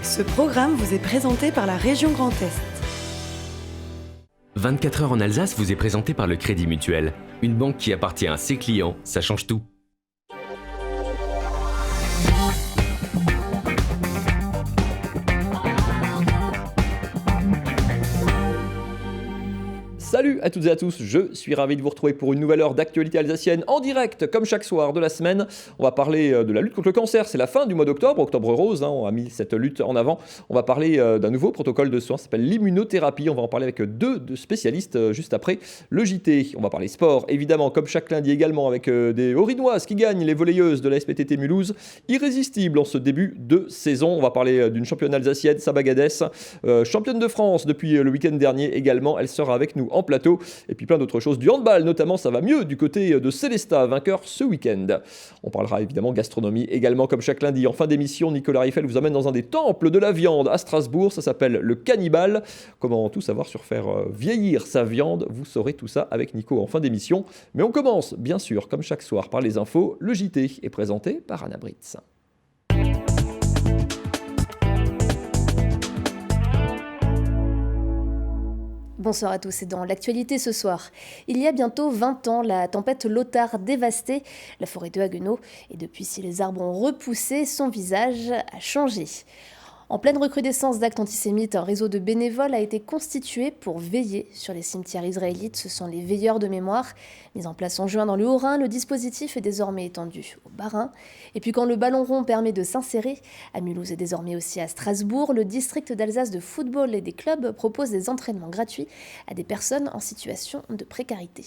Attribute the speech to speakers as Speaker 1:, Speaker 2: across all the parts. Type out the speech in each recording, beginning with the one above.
Speaker 1: Ce programme vous est présenté par la région Grand Est.
Speaker 2: 24 heures en Alsace vous est présenté par le Crédit Mutuel. Une banque qui appartient à ses clients, ça change tout.
Speaker 3: Salut à toutes et à tous, je suis ravi de vous retrouver pour une nouvelle heure d'actualité alsacienne en direct, comme chaque soir de la semaine. On va parler de la lutte contre le cancer, c'est la fin du mois d'octobre, octobre rose, on a mis cette lutte en avant. On va parler d'un nouveau protocole de soins, ça s'appelle l'immunothérapie. On va en parler avec deux spécialistes juste après le JT. On va parler sport, évidemment, comme chaque lundi également, avec des Haut-Rhinoises qui gagnent, les volleyeuses de la SPTT Mulhouse, irrésistibles en ce début de saison. On va parler d'une championne alsacienne, Saba Gadès, championne de France depuis le week-end dernier également. Elle sera avec nous en plateau, et puis plein d'autres choses, du handball notamment, ça va mieux du côté de Célestat, vainqueur ce week-end. On parlera évidemment gastronomie également comme chaque lundi. En fin d'émission, Nicolas Rieffel vous amène dans un des temples de la viande à Strasbourg, ça s'appelle le Cannibal. Comment tout savoir sur faire vieillir sa viande, vous saurez tout ça avec Nico en fin d'émission. Mais on commence bien sûr comme chaque soir par les infos. Le JT est présenté par Anna Britz.
Speaker 4: Bonsoir à tous et dans l'actualité ce soir. Il y a bientôt 20 ans, la tempête Lothar dévastait la forêt de Haguenau et depuis, si les arbres ont repoussé, son visage a changé. En pleine recrudescence d'actes antisémites, un réseau de bénévoles a été constitué pour veiller sur les cimetières israélites. Ce sont les veilleurs de mémoire. Mis en place en juin dans le Haut-Rhin, le dispositif est désormais étendu au Bas-Rhin. Et puis quand le ballon rond permet de s'insérer, à Mulhouse et désormais aussi à Strasbourg, le district d'Alsace de football et des clubs propose des entraînements gratuits à des personnes en situation de précarité.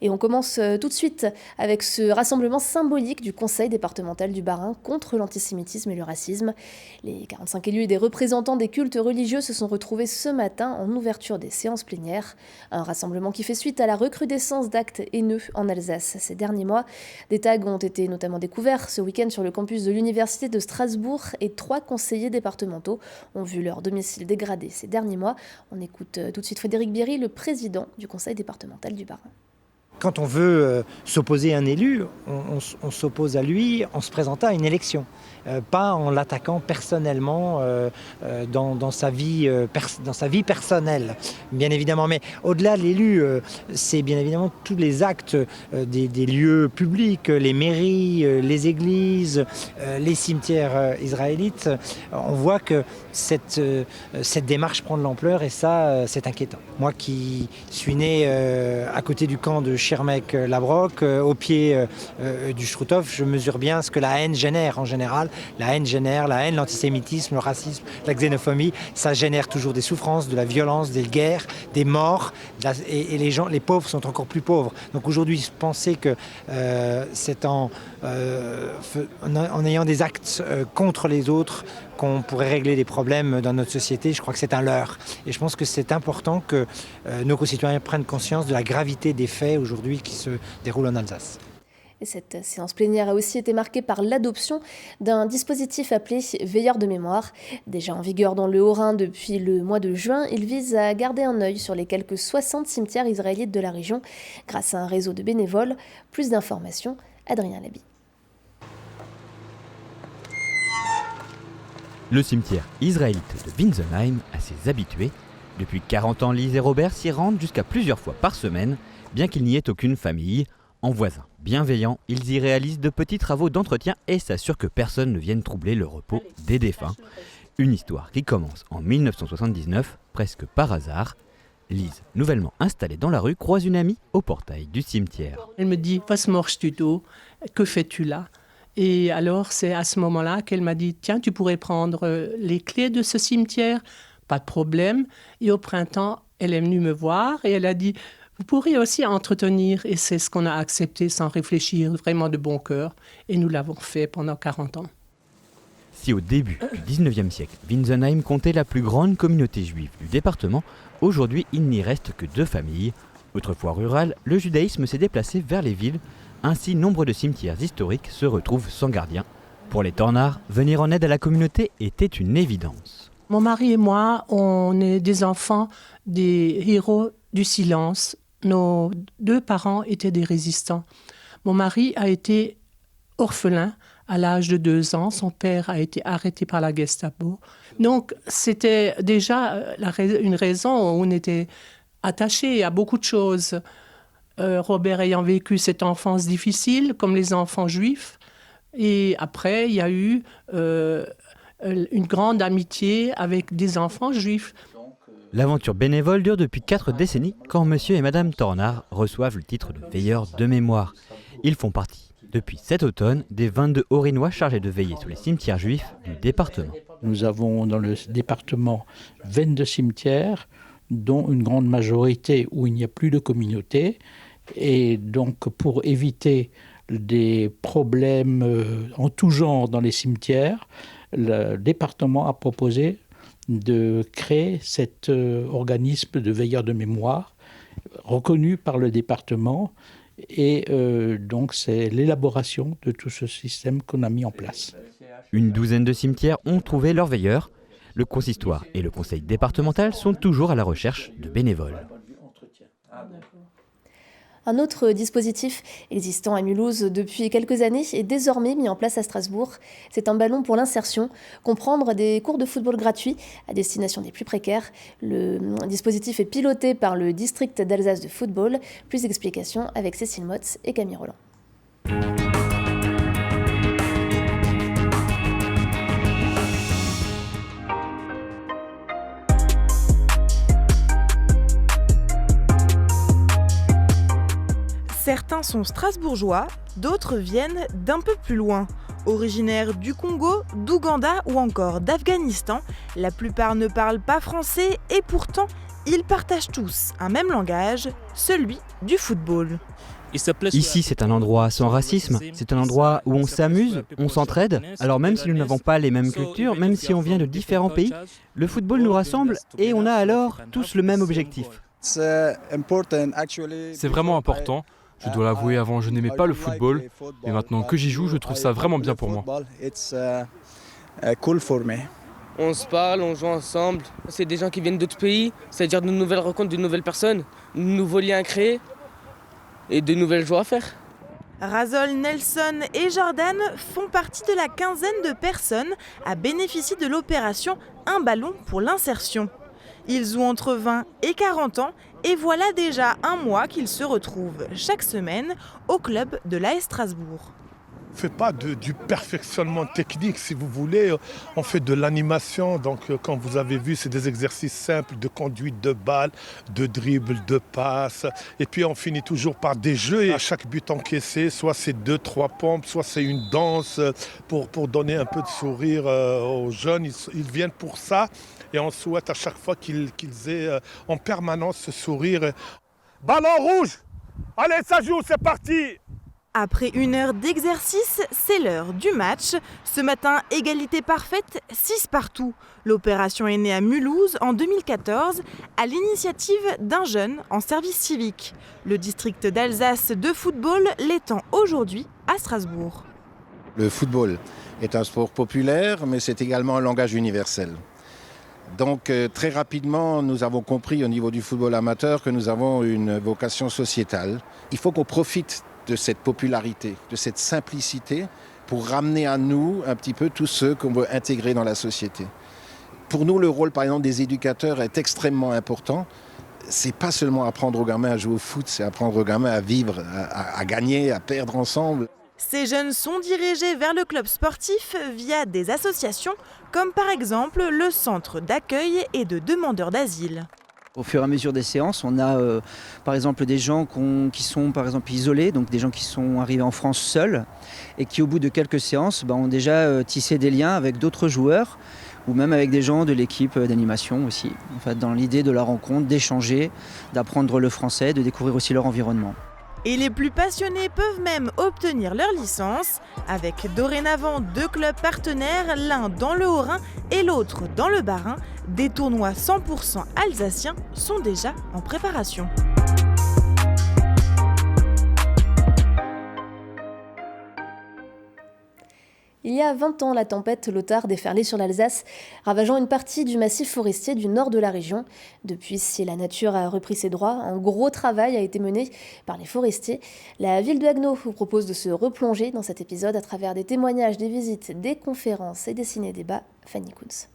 Speaker 4: Et on commence tout de suite avec ce rassemblement symbolique du Conseil départemental du Bas-Rhin contre l'antisémitisme et le racisme. Les 45 élus et des représentants des cultes religieux se sont retrouvés ce matin en ouverture des séances plénières. Un rassemblement qui fait suite à la recrudescence d'actes haineux en Alsace ces derniers mois. Des tags ont été notamment découverts ce week-end sur le campus de l'Université de Strasbourg et 3 conseillers départementaux ont vu leur domicile dégradé ces derniers mois. On écoute tout de suite Frédéric Bierry, le président du Conseil départemental du Bas-Rhin.
Speaker 5: Quand on veut s'opposer à un élu, on s'oppose à lui en se présentant à une élection, pas en l'attaquant personnellement dans sa vie personnelle, bien évidemment. Mais au-delà de l'élu, c'est bien évidemment tous les actes des lieux publics, les mairies, les églises, les cimetières israélites. On voit que cette démarche prend de l'ampleur et ça, c'est inquiétant. Moi qui suis né à côté du camp de Schirmeck-Labrock, au pied du Struthof, je mesure bien ce que la haine génère en général. La haine, l'antisémitisme, le racisme, la xénophobie, ça génère toujours des souffrances, de la violence, des guerres, des morts, et les pauvres sont encore plus pauvres. Donc aujourd'hui, penser que c'est en ayant des actes contre les autres qu'on pourrait régler les problèmes dans notre société, je crois que c'est un leurre. Et je pense que c'est important que nos concitoyens prennent conscience de la gravité des faits aujourd'hui qui se déroulent en Alsace.
Speaker 4: Et cette séance plénière a aussi été marquée par l'adoption d'un dispositif appelé Veilleurs de mémoire. Déjà en vigueur dans le Haut-Rhin depuis le mois de juin, il vise à garder un œil sur les quelques 60 cimetières israélites de la région grâce à un réseau de bénévoles. Plus d'informations, Adrien Labi.
Speaker 6: Le cimetière israélite de Winsenheim a ses habitués. Depuis 40 ans, Lise et Robert s'y rendent jusqu'à plusieurs fois par semaine, bien qu'il n'y ait aucune famille. En voisins bienveillants, ils y réalisent de petits travaux d'entretien et s'assurent que personne ne vienne troubler le repos des défunts. Une histoire qui commence en 1979, presque par hasard. Lise, nouvellement installée dans la rue, croise une amie au portail du cimetière.
Speaker 7: Elle me dit « Was machst du da ? Que fais-tu là ?» Et alors, c'est à ce moment-là qu'elle m'a dit « Tiens, tu pourrais prendre les clés de ce cimetière, pas de problème. » Et au printemps, elle est venue me voir et elle a dit « Vous pourriez aussi entretenir. » Et c'est ce qu'on a accepté sans réfléchir, vraiment de bon cœur. Et nous l'avons fait pendant 40 ans.
Speaker 6: Si au début du 19e siècle, Winsenheim comptait la plus grande communauté juive du département, aujourd'hui il n'y reste que 2 familles. Autrefois rural, le judaïsme s'est déplacé vers les villes. Ainsi, nombre de cimetières historiques se retrouvent sans gardien. Pour les Tornards, venir en aide à la communauté était une évidence.
Speaker 7: Mon mari et moi, on est des enfants des héros du silence. Nos 2 parents étaient des résistants. Mon mari a été orphelin À l'âge de 2 ans, son père a été arrêté par la Gestapo. Donc, c'était déjà une raison où on était attaché à beaucoup de choses. Robert ayant vécu cette enfance difficile, comme les enfants juifs. Et après, il y a eu une grande amitié avec des enfants juifs.
Speaker 6: L'aventure bénévole dure depuis 4 décennies quand monsieur et madame Tornard reçoivent le titre de veilleurs de mémoire. Ils font partie, depuis cet automne, des 22 Haut-Rhinois chargés de veiller sur les cimetières juifs du département.
Speaker 8: Nous avons dans le département 22 cimetières, dont une grande majorité où il n'y a plus de communauté. Et donc pour éviter des problèmes en tout genre dans les cimetières, le département a proposé de créer cet organisme de veilleurs de mémoire reconnu par le département. Et donc c'est l'élaboration de tout ce système qu'on a mis en place.
Speaker 6: Une douzaine de cimetières ont trouvé leurs veilleurs. Le consistoire et le conseil départemental sont toujours à la recherche de bénévoles.
Speaker 4: Un autre dispositif existant à Mulhouse depuis quelques années est désormais mis en place à Strasbourg. C'est un ballon pour l'insertion, comprendre des cours de football gratuits à destination des plus précaires. Le dispositif est piloté par le district d'Alsace de football. Plus d'explications avec Cécile Motz et Camille Roland.
Speaker 9: Certains sont strasbourgeois, d'autres viennent d'un peu plus loin. Originaires du Congo, d'Ouganda ou encore d'Afghanistan, la plupart ne parlent pas français et pourtant, ils partagent tous un même langage, celui du football.
Speaker 6: Ici, c'est un endroit sans racisme, c'est un endroit où on s'amuse, on s'entraide. Alors même si nous n'avons pas les mêmes cultures, même si on vient de différents pays, le football nous rassemble et on a alors tous le même objectif.
Speaker 10: C'est
Speaker 11: vraiment important. Je dois l'avouer, avant je n'aimais pas le football, mais maintenant que j'y joue, je trouve ça vraiment bien pour moi.
Speaker 12: On se parle, on joue ensemble. C'est des gens qui viennent d'autres pays, c'est-à-dire de nouvelles rencontres, de nouvelles personnes, de nouveaux liens à créer et de nouvelles joies à faire.
Speaker 9: Razol, Nelson et Jordan font partie de la quinzaine de personnes à bénéficier de l'opération Un ballon pour l'insertion. Ils ont entre 20 et 40 ans et voilà déjà un mois qu'ils se retrouvent chaque semaine au club de l'AS Strasbourg.
Speaker 13: On ne fait pas du perfectionnement technique, si vous voulez. On fait de l'animation. Donc, comme vous avez vu, c'est des exercices simples de conduite de balle, de dribble, de passe. Et puis, on finit toujours par des jeux. Et à chaque but encaissé, soit c'est 2-3 pompes, soit c'est une danse pour donner un peu de sourire aux jeunes. Ils viennent pour ça. Et on souhaite à chaque fois qu'ils aient en permanence ce sourire. Ballon rouge! Allez, ça joue, c'est parti!
Speaker 9: Après 1 heure d'exercice, c'est l'heure du match. Ce matin, égalité parfaite, 6 partout. L'opération est née à Mulhouse en 2014 à l'initiative d'un jeune en service civique. Le district d'Alsace de football l'étend aujourd'hui à Strasbourg.
Speaker 14: Le football est un sport populaire, mais c'est également un langage universel. Donc très rapidement, nous avons compris au niveau du football amateur que nous avons une vocation sociétale. Il faut qu'on profite de cette popularité, de cette simplicité pour ramener à nous un petit peu tous ceux qu'on veut intégrer dans la société. Pour nous, le rôle par exemple des éducateurs est extrêmement important. C'est pas seulement apprendre aux gamins à jouer au foot, c'est apprendre aux gamins à vivre, à gagner, à perdre ensemble.
Speaker 9: Ces jeunes sont dirigés vers le club sportif via des associations comme par exemple le centre d'accueil et de demandeurs d'asile.
Speaker 15: Au fur et à mesure des séances, on a par exemple des gens qui sont par exemple isolés, donc des gens qui sont arrivés en France seuls et qui au bout de quelques séances ont déjà tissé des liens avec d'autres joueurs ou même avec des gens de l'équipe d'animation aussi. En fait, dans l'idée de la rencontre, d'échanger, d'apprendre le français, de découvrir aussi leur environnement.
Speaker 9: Et les plus passionnés peuvent même obtenir leur licence, avec dorénavant 2 clubs partenaires, l'un dans le Haut-Rhin et l'autre dans le Bas-Rhin. Des tournois 100% alsaciens sont déjà en préparation.
Speaker 4: Il y a 20 ans, la tempête Lothar déferlait sur l'Alsace, ravageant une partie du massif forestier du nord de la région. Depuis, si la nature a repris ses droits, un gros travail a été mené par les forestiers. La ville de Haguenau vous propose de se replonger dans cet épisode à travers des témoignages, des visites, des conférences et des ciné-débats. Fanny Kuntz.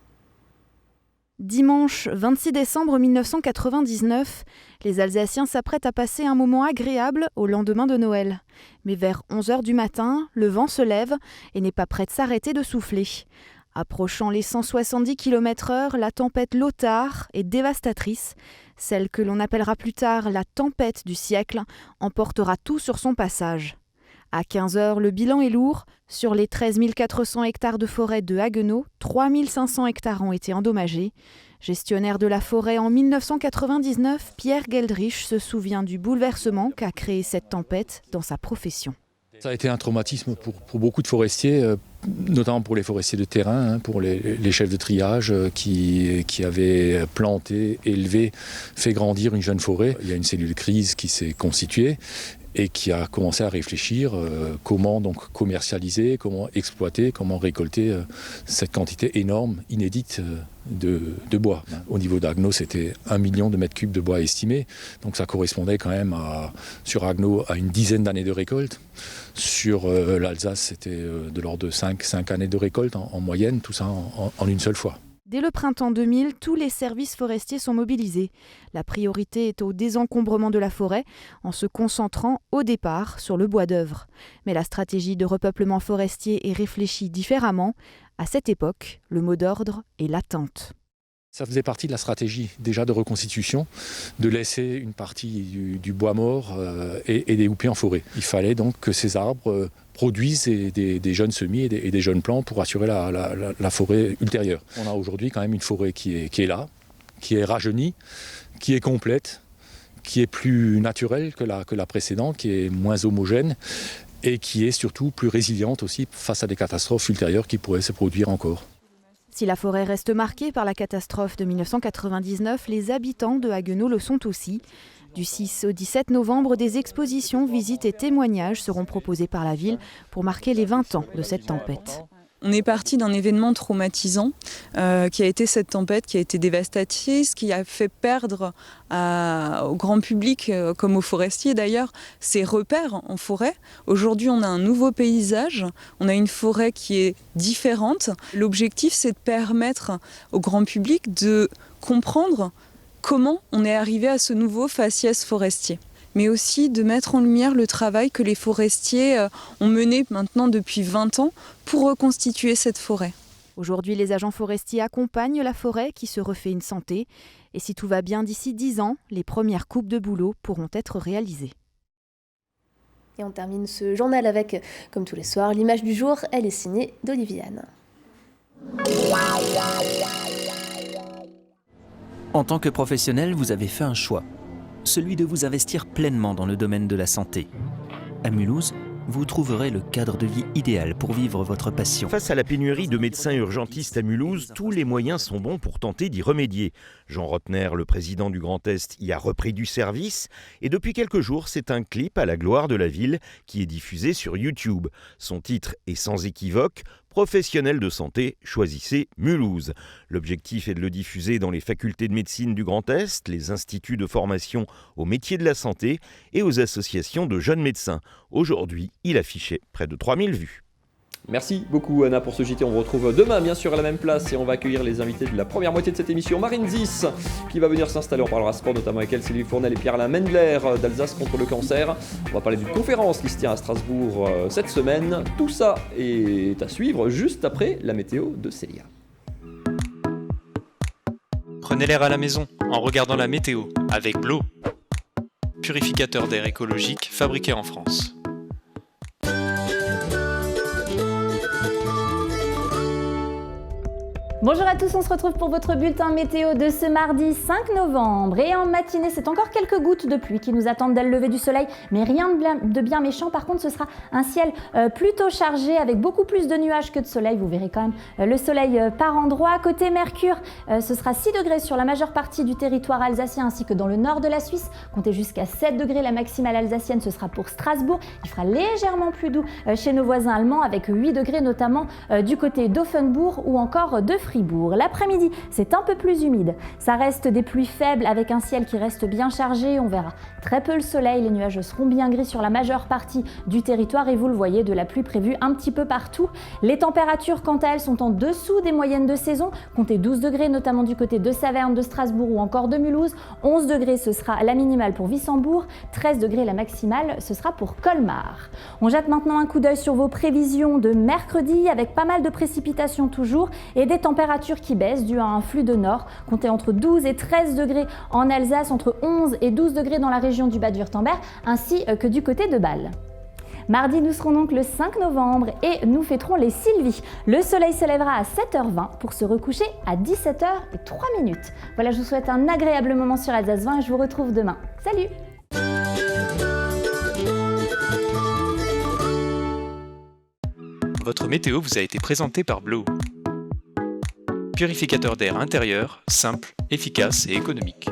Speaker 10: Dimanche 26 décembre 1999, les Alsaciens s'apprêtent à passer un moment agréable au lendemain de Noël. Mais vers 11h du matin, le vent se lève et n'est pas prêt de s'arrêter de souffler. Approchant les 170 km/h, la tempête Lothar est dévastatrice. Celle que l'on appellera plus tard la tempête du siècle emportera tout sur son passage. À 15h, le bilan est lourd. Sur les 13 400 hectares de forêt de Haguenau, 3 500 hectares ont été endommagés. Gestionnaire de la forêt en 1999, Pierre Geldrich se souvient du bouleversement qu'a créé cette tempête dans sa profession.
Speaker 16: Ça a été un traumatisme pour beaucoup de forestiers, notamment pour les forestiers de terrain, pour les chefs de triage qui avaient planté, élevé, fait grandir une jeune forêt. Il y a une cellule crise qui s'est constituée et qui a commencé à réfléchir comment donc commercialiser, comment exploiter, comment récolter cette quantité énorme, inédite de bois. Au niveau d'Haguenau, c'était 1 million de mètres cubes de bois estimé, donc ça correspondait quand même sur Haguenau à une dizaine d'années de récolte. Sur l'Alsace, c'était de l'ordre de 5 années de récolte en moyenne, tout ça en une seule fois.
Speaker 10: Dès le printemps 2000, tous les services forestiers sont mobilisés. La priorité est au désencombrement de la forêt, en se concentrant au départ sur le bois d'œuvre. Mais la stratégie de repeuplement forestier est réfléchie différemment. À cette époque, le mot d'ordre est l'attente.
Speaker 16: Ça faisait partie de la stratégie déjà de reconstitution, de laisser une partie du bois mort et des houppes en forêt. Il fallait donc que ces arbres produisent des jeunes semis et des jeunes plants pour assurer la forêt ultérieure. On a aujourd'hui quand même une forêt qui est là, qui est rajeunie, qui est complète, qui est plus naturelle que la précédente, qui est moins homogène et qui est surtout plus résiliente aussi face à des catastrophes ultérieures qui pourraient se produire encore.
Speaker 10: Si la forêt reste marquée par la catastrophe de 1999, les habitants de Haguenau le sont aussi. Du 6 au 17 novembre, des expositions, visites et témoignages seront proposés par la ville pour marquer les 20 ans de cette tempête.
Speaker 17: On est parti d'un événement traumatisant qui a été cette tempête, qui a été dévastatrice, qui a fait perdre au grand public, comme aux forestiers d'ailleurs, ses repères en forêt. Aujourd'hui, on a un nouveau paysage, on a une forêt qui est différente. L'objectif, c'est de permettre au grand public de comprendre comment on est arrivé à ce nouveau faciès forestier, mais aussi de mettre en lumière le travail que les forestiers ont mené maintenant depuis 20 ans pour reconstituer cette forêt.
Speaker 10: Aujourd'hui, les agents forestiers accompagnent la forêt qui se refait une santé. Et si tout va bien, d'ici 10 ans, les premières coupes de bouleau pourront être réalisées.
Speaker 4: Et on termine ce journal avec, comme tous les soirs, l'image du jour. Elle est signée d'Oliviane.
Speaker 18: En tant que professionnel, vous avez fait un choix. Celui de vous investir pleinement dans le domaine de la santé. À Mulhouse, vous trouverez le cadre de vie idéal pour vivre votre passion.
Speaker 19: Face à la pénurie de médecins urgentistes à Mulhouse, tous les moyens sont bons pour tenter d'y remédier. Jean Rotner, le président du Grand Est, y a repris du service et depuis quelques jours, c'est un clip à la gloire de la ville qui est diffusé sur YouTube. Son titre est sans équivoque « Professionnels de santé, choisissez Mulhouse ». L'objectif est de le diffuser dans les facultés de médecine du Grand Est, les instituts de formation aux métiers de la santé et aux associations de jeunes médecins. Aujourd'hui, il affichait près de 3000 vues.
Speaker 3: Merci beaucoup Anna pour ce JT, on vous retrouve demain bien sûr à la même place et on va accueillir les invités de la première moitié de cette émission. Marine Zis qui va venir s'installer, on parlera sport notamment avec elle, Sylvie Fournel et Pierre-Alain Mendler d'Alsace contre le cancer. On va parler d'une conférence qui se tient à Strasbourg cette semaine. Tout ça est à suivre juste après la météo de Célia.
Speaker 20: Prenez l'air à la maison en regardant la météo avec Blo, purificateur d'air écologique fabriqué en France.
Speaker 21: Bonjour à tous, on se retrouve pour votre bulletin météo de ce mardi 5 novembre. Et en matinée, c'est encore quelques gouttes de pluie qui nous attendent dès le lever du soleil, mais rien de bien méchant. Par contre, ce sera un ciel plutôt chargé avec beaucoup plus de nuages que de soleil. Vous verrez quand même le soleil par endroits. Côté Mercure, ce sera 6 degrés sur la majeure partie du territoire alsacien ainsi que dans le nord de la Suisse. Comptez jusqu'à 7 degrés, la maximale alsacienne, ce sera pour Strasbourg. Il fera légèrement plus doux chez nos voisins allemands avec 8 degrés notamment du côté d'Offenbourg ou encore de Fribourg. L'après-midi, c'est un peu plus humide. Ça reste des pluies faibles avec un ciel qui reste bien chargé. On verra très peu le soleil. Les nuages seront bien gris sur la majeure partie du territoire et vous le voyez, de la pluie prévue un petit peu partout. Les températures, quant à elles, sont en dessous des moyennes de saison. Comptez 12 degrés, notamment du côté de Saverne, de Strasbourg ou encore de Mulhouse. 11 degrés, ce sera la minimale pour Wissembourg. 13 degrés, la maximale, ce sera pour Colmar. On jette maintenant un coup d'œil sur vos prévisions de mercredi avec pas mal de précipitations toujours et des températures qui baissent dû à un flux de nord. Comptez entre 12 et 13 degrés en Alsace, entre 11 et 12 degrés dans la région du Bade-Wurtemberg, ainsi que du côté de Bâle. Mardi, nous serons donc le 5 novembre et nous fêterons les Sylvies. Le soleil se lèvera à 7h20 pour se recoucher à 17h03. Voilà, je vous souhaite un agréable moment sur Alsace 20 et je vous retrouve demain. Salut!
Speaker 20: Votre météo vous a été présenté par Blow. Purificateur d'air intérieur, simple, efficace et économique.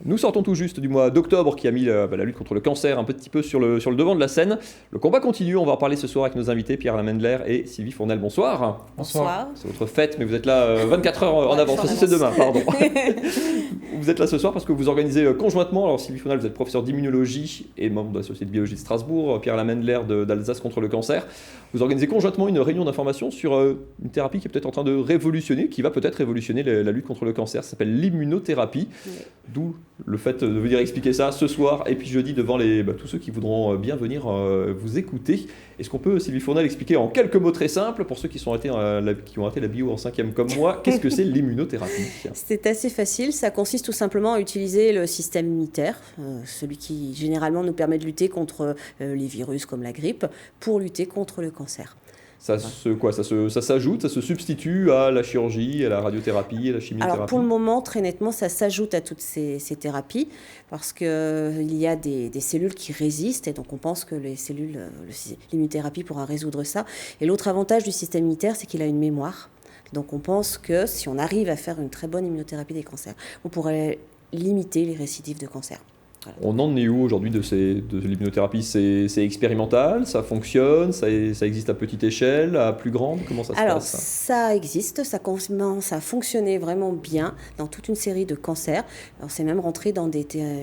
Speaker 3: Nous sortons tout juste du mois d'octobre qui a mis la lutte contre le cancer un petit peu sur le devant de la scène. Le combat continue, on va en parler ce soir avec nos invités Pierre Lamendler et Sylvie Fournel. Bonsoir.
Speaker 22: Bonsoir.
Speaker 3: C'est votre fête, mais vous êtes là 24 heures en avance. C'est demain, pardon. Vous êtes là ce soir parce que vous organisez conjointement, alors Sylvie Fournel, vous êtes professeur d'immunologie et membre de la Société de biologie de Strasbourg, Pierre Lamendler d'Alsace contre le cancer. Vous organisez conjointement une réunion d'information sur une thérapie qui est peut-être en train de révolutionner, qui va peut-être révolutionner la lutte contre le cancer. Ça s'appelle l'immunothérapie, d'où le fait de venir expliquer ça ce soir et puis jeudi devant tous ceux qui voudront bien venir vous écouter. Est-ce qu'on peut, Sylvie Fournel, expliquer en quelques mots très simples, pour ceux qui ont raté la bio en 5e comme moi, qu'est-ce que c'est l'immunothérapie ?
Speaker 22: C'est assez facile, ça consiste tout simplement à utiliser le système immunitaire, celui qui généralement nous permet de lutter contre les virus comme la grippe, pour lutter contre le cancer.
Speaker 3: Ça s'ajoute, ça se substitue à la chirurgie, à la radiothérapie, à la chimiothérapie? Alors
Speaker 22: pour le moment, très nettement, ça s'ajoute à toutes ces thérapies parce qu'il y a des cellules qui résistent et donc on pense que l'immunothérapie pourra résoudre ça. Et l'autre avantage du système immunitaire, c'est qu'il a une mémoire. Donc on pense que si on arrive à faire une très bonne immunothérapie des cancers, on pourrait limiter les récidives de cancer. Voilà.
Speaker 3: On en est où aujourd'hui de l'immunothérapie? C'est expérimental, ça fonctionne, ça existe à petite échelle, à plus grande? Comment ça se passe?
Speaker 22: Alors ça existe, ça commence à fonctionner vraiment bien dans toute une série de cancers. Alors c'est même rentré dans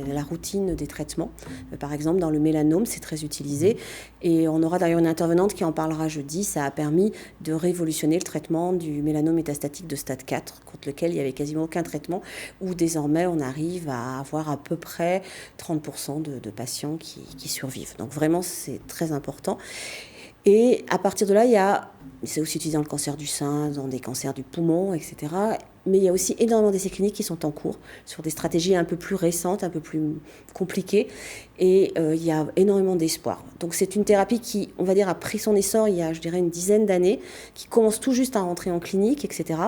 Speaker 22: la routine des traitements. Par exemple dans le mélanome, c'est très utilisé. Et on aura d'ailleurs une intervenante qui en parlera jeudi. Ça a permis de révolutionner le traitement du mélanome métastatique de stade 4, contre lequel il n'y avait quasiment aucun traitement, où désormais on arrive à avoir à peu près 30% de patients qui survivent. Donc vraiment, c'est très important. Et à partir de là, c'est aussi utilisé dans le cancer du sein, dans des cancers du poumon, etc. Mais il y a aussi énormément d'essais cliniques qui sont en cours sur des stratégies un peu plus récentes, un peu plus compliquées. Et il y a énormément d'espoir. Donc c'est une thérapie qui, on va dire, a pris son essor il y a, je dirais, une dizaine d'années, qui commence tout juste à rentrer en clinique, etc.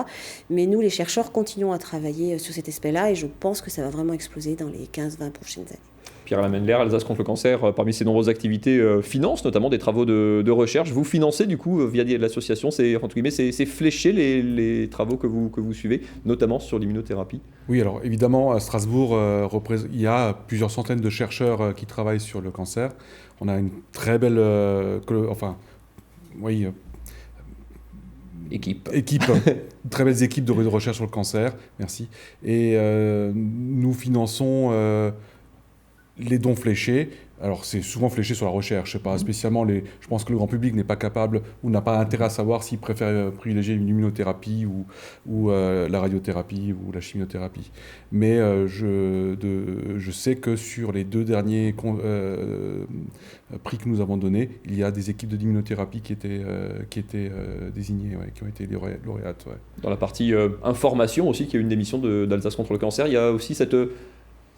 Speaker 22: Mais nous, les chercheurs, continuons à travailler sur cet aspect-là et je pense que ça va vraiment exploser dans les 15-20 prochaines années.
Speaker 3: Pierre Lamendler, Alsace contre le cancer, parmi ses nombreuses activités, finance notamment des travaux de recherche. Vous financez du coup via l'association, c'est fléché les travaux que vous suivez, notamment sur l'immunothérapie?
Speaker 23: Oui, alors évidemment, à Strasbourg, il y a plusieurs centaines de chercheurs qui travaillent sur le cancer. On a une très belle...
Speaker 3: Équipe.
Speaker 23: Très belles équipes de recherche sur le cancer, merci. Et nous finançons... les dons fléchés, alors c'est souvent fléché sur la recherche, c'est pas spécialement je pense que le grand public n'est pas capable ou n'a pas intérêt à savoir s'il préfère privilégier une immunothérapie ou la radiothérapie ou la chimiothérapie. Mais je sais que sur les 2 derniers prix que nous avons donnés, il y a des équipes d'immunothérapie qui étaient désignées, qui ont été lauréates. Ouais.
Speaker 3: Dans la partie information aussi, qui est une des missions d'Alsace contre le cancer, il y a aussi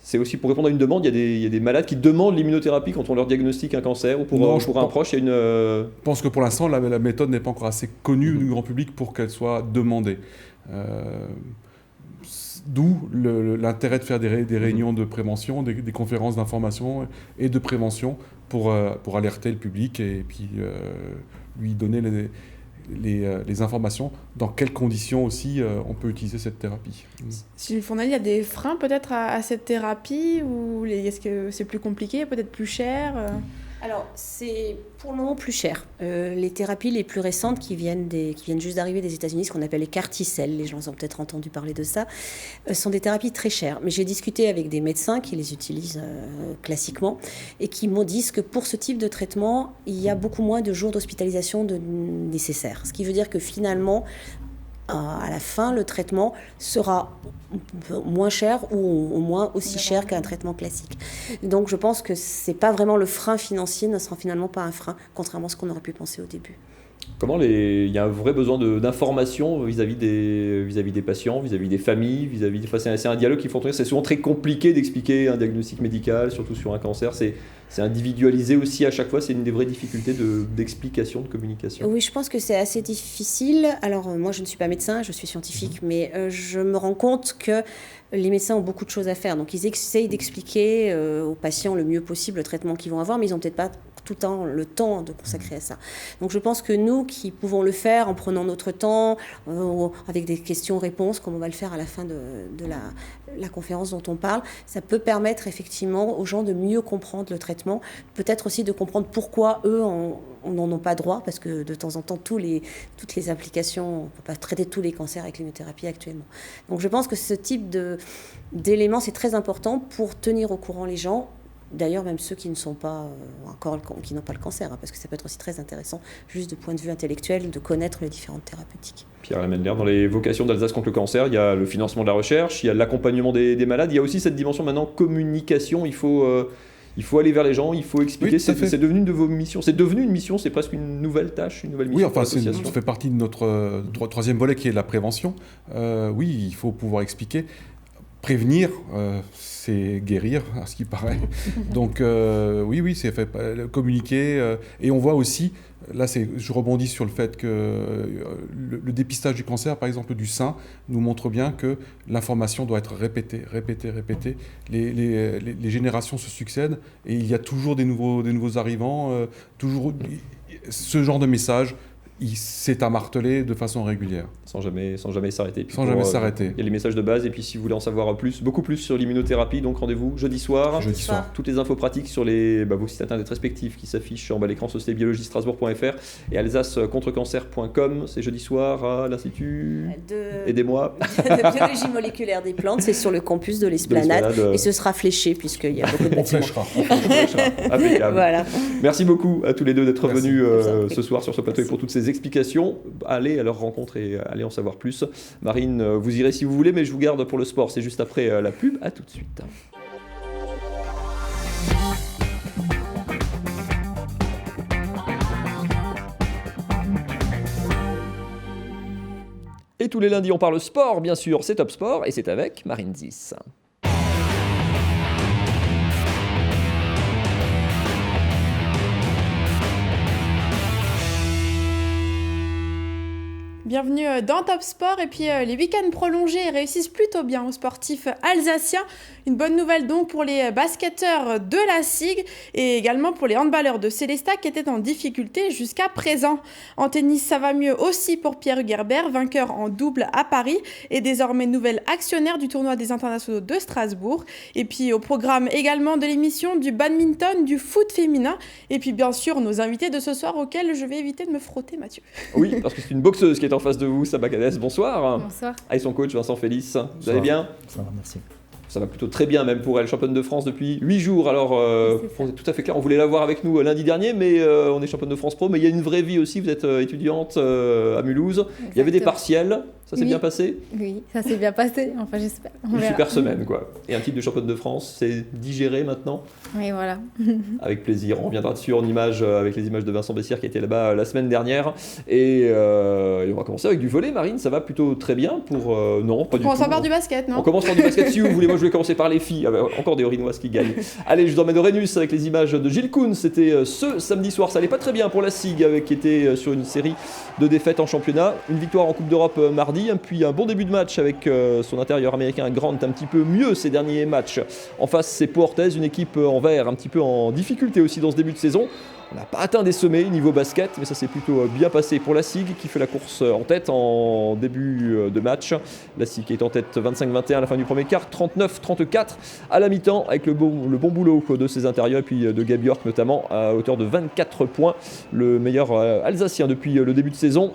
Speaker 3: c'est aussi pour répondre à une demande, il y a des malades qui demandent l'immunothérapie quand on leur diagnostique un cancer ou pour un proche. Il y a une...
Speaker 23: Je pense que pour l'instant, la méthode n'est pas encore assez connue du grand public pour qu'elle soit demandée. D'où l'intérêt de faire des réunions de prévention, des conférences d'information et de prévention pour alerter le public et puis lui donner les informations, dans quelles conditions aussi on peut utiliser cette thérapie.
Speaker 1: Sylvie Fournel, il y a des freins peut-être à cette thérapie ou est-ce que c'est plus compliqué, peut-être plus cher
Speaker 22: Alors, c'est pour le moment plus cher. Les thérapies les plus récentes qui viennent juste d'arriver des États-Unis, ce qu'on appelle les CAR-T-cells, les gens ont peut-être entendu parler de ça, sont des thérapies très chères. Mais j'ai discuté avec des médecins qui les utilisent classiquement et qui m'ont dit que pour ce type de traitement, il y a beaucoup moins de jours d'hospitalisation nécessaires. Ce qui veut dire que finalement, à la fin, le traitement sera moins cher ou au moins aussi cher qu'un traitement classique. Donc je pense que c'est pas vraiment le frein financier, ne sera finalement pas un frein, contrairement à ce qu'on aurait pu penser au début.
Speaker 3: Comment il y a un vrai besoin d'information vis-à-vis des patients, vis-à-vis des familles, c'est un dialogue qu'il faut entretenir. C'est souvent très compliqué d'expliquer un diagnostic médical, surtout sur un cancer. C'est individualisé aussi à chaque fois. C'est une des vraies difficultés d'explication, de communication.
Speaker 22: Oui, je pense que c'est assez difficile. Alors moi, je ne suis pas médecin, je suis scientifique, mais je me rends compte que les médecins ont beaucoup de choses à faire. Donc ils essayent d'expliquer aux patients le mieux possible le traitement qu'ils vont avoir, mais ils n'ont peut-être pas tout le temps de consacrer à ça. Donc je pense que nous qui pouvons le faire en prenant notre temps, avec des questions-réponses, comme on va le faire à la fin de la conférence dont on parle, ça peut permettre effectivement aux gens de mieux comprendre le traitement, peut-être aussi de comprendre pourquoi eux on n'en ont pas droit, parce que de temps en temps, toutes les implications, on ne peut pas traiter tous les cancers avec l'immunothérapie actuellement. Donc je pense que ce type d'éléments, c'est très important pour tenir au courant les gens. D'ailleurs, même ceux qui ne sont pas qui n'ont pas le cancer, parce que ça peut être aussi très intéressant, juste de point de vue intellectuel, de connaître les différentes thérapeutiques.
Speaker 3: Pierre Lemendler, dans les vocations d'Alsace contre le cancer, il y a le financement de la recherche, il y a l'accompagnement des malades, il y a aussi cette dimension maintenant communication. Il faut aller vers les gens, il faut expliquer. Oui, c'est devenu une de vos missions. C'est devenu une mission, c'est presque une nouvelle tâche, une nouvelle mission.
Speaker 23: Oui, enfin, ça fait partie de notre troisième volet qui est la prévention. Oui, il faut pouvoir expliquer. Prévenir, c'est guérir, à ce qui paraît. Donc oui, c'est fait communiquer. Et on voit aussi, là je rebondis sur le fait que le dépistage du cancer, par exemple du sein, nous montre bien que l'information doit être répétée. Les générations se succèdent et il y a toujours des nouveaux arrivants, toujours ce genre de message. C'est à marteler de façon régulière.
Speaker 3: Sans jamais s'arrêter.
Speaker 23: Sans jamais s'arrêter.
Speaker 3: Il y a les messages de base, et puis si vous voulez en savoir beaucoup plus sur l'immunothérapie, donc rendez-vous jeudi soir. Toutes les infos pratiques sur vos sites internet respectifs qui s'affichent en bas à l'écran, Société Biologie Strasbourg.fr et alsacecontrecancer.com. C'est jeudi soir à l'Institut. Aidez-moi.
Speaker 22: De biologie moléculaire des plantes, c'est sur le campus de l'Esplanade. Et ce sera fléché, puisqu'il y a beaucoup de bâtiments.
Speaker 23: On fléchera.
Speaker 3: Impeccable.
Speaker 22: Voilà.
Speaker 3: Merci beaucoup à tous les deux d'être venus ce soir sur ce plateau et pour toutes ces explications. Allez à leur rencontre et allez en savoir plus. Marine, vous irez si vous voulez, mais je vous garde pour le sport. C'est juste après la pub. À tout de suite. Et tous les lundis, on parle sport, bien sûr. C'est Top Sport et c'est avec Marine Zis.
Speaker 1: Bienvenue dans Top Sport, et puis les week-ends prolongés réussissent plutôt bien aux sportifs alsaciens. Une bonne nouvelle donc pour les basketteurs de la SIG et également pour les handballeurs de Célestat qui étaient en difficulté jusqu'à présent. En tennis, ça va mieux aussi pour Pierre Hugerbert, vainqueur en double à Paris et désormais nouvel actionnaire du tournoi des internationaux de Strasbourg. Et puis au programme également de l'émission du badminton, du foot féminin et puis bien sûr nos invités de ce soir auxquels je vais éviter de me frotter, Mathieu.
Speaker 3: Oui, parce que c'est une boxeuse qui est en face de vous, Saba Cadès, bonsoir.
Speaker 2: Bonsoir.
Speaker 3: Et son coach Vincent Félix, vous allez bien?
Speaker 2: Ça va, merci.
Speaker 3: Ça va plutôt très bien même pour elle, championne de France depuis 8 jours. Alors, pour être tout à fait clair, on voulait la voir avec nous lundi dernier, mais on est championne de France Pro, mais il y a une vraie vie aussi, vous êtes étudiante à Mulhouse. Exactement. Il y avait des partiels, ça s'est bien passé?
Speaker 2: Oui, ça s'est bien passé, enfin j'espère.
Speaker 3: Une super semaine, quoi. Et un titre de championne de France, c'est digéré maintenant?
Speaker 2: Oui, voilà.
Speaker 3: Avec plaisir, on reviendra dessus en images, avec les images de Vincent Bessière qui était là-bas la semaine dernière. Et on va commencer avec du volley, Marine, ça va plutôt très bien pour... non, pas du tout.
Speaker 1: On commence par du basket, non?
Speaker 3: On commence par du basket, si vous voulez, moi je vais commencer par les filles. Encore des Orinoises qui gagnent. Allez, je vous emmène au Rhenus avec les images de Gilles Kuhn. C'était ce samedi soir. Ça allait pas très bien pour la SIG qui était sur une série de défaites en championnat. Une victoire en Coupe d'Europe mardi, puis un bon début de match avec son intérieur américain Grant un petit peu mieux ces derniers matchs. En face, c'est Pau Orthez, une équipe en vert un petit peu en difficulté aussi dans ce début de saison. On n'a pas atteint des sommets niveau basket, mais ça s'est plutôt bien passé pour la SIG qui fait la course en tête en début de match. La SIG est en tête 25-21 à la fin du premier quart, 39-34 à la mi-temps avec le bon boulot de ses intérieurs et puis de Gaby York notamment à hauteur de 24 points, le meilleur alsacien depuis le début de saison.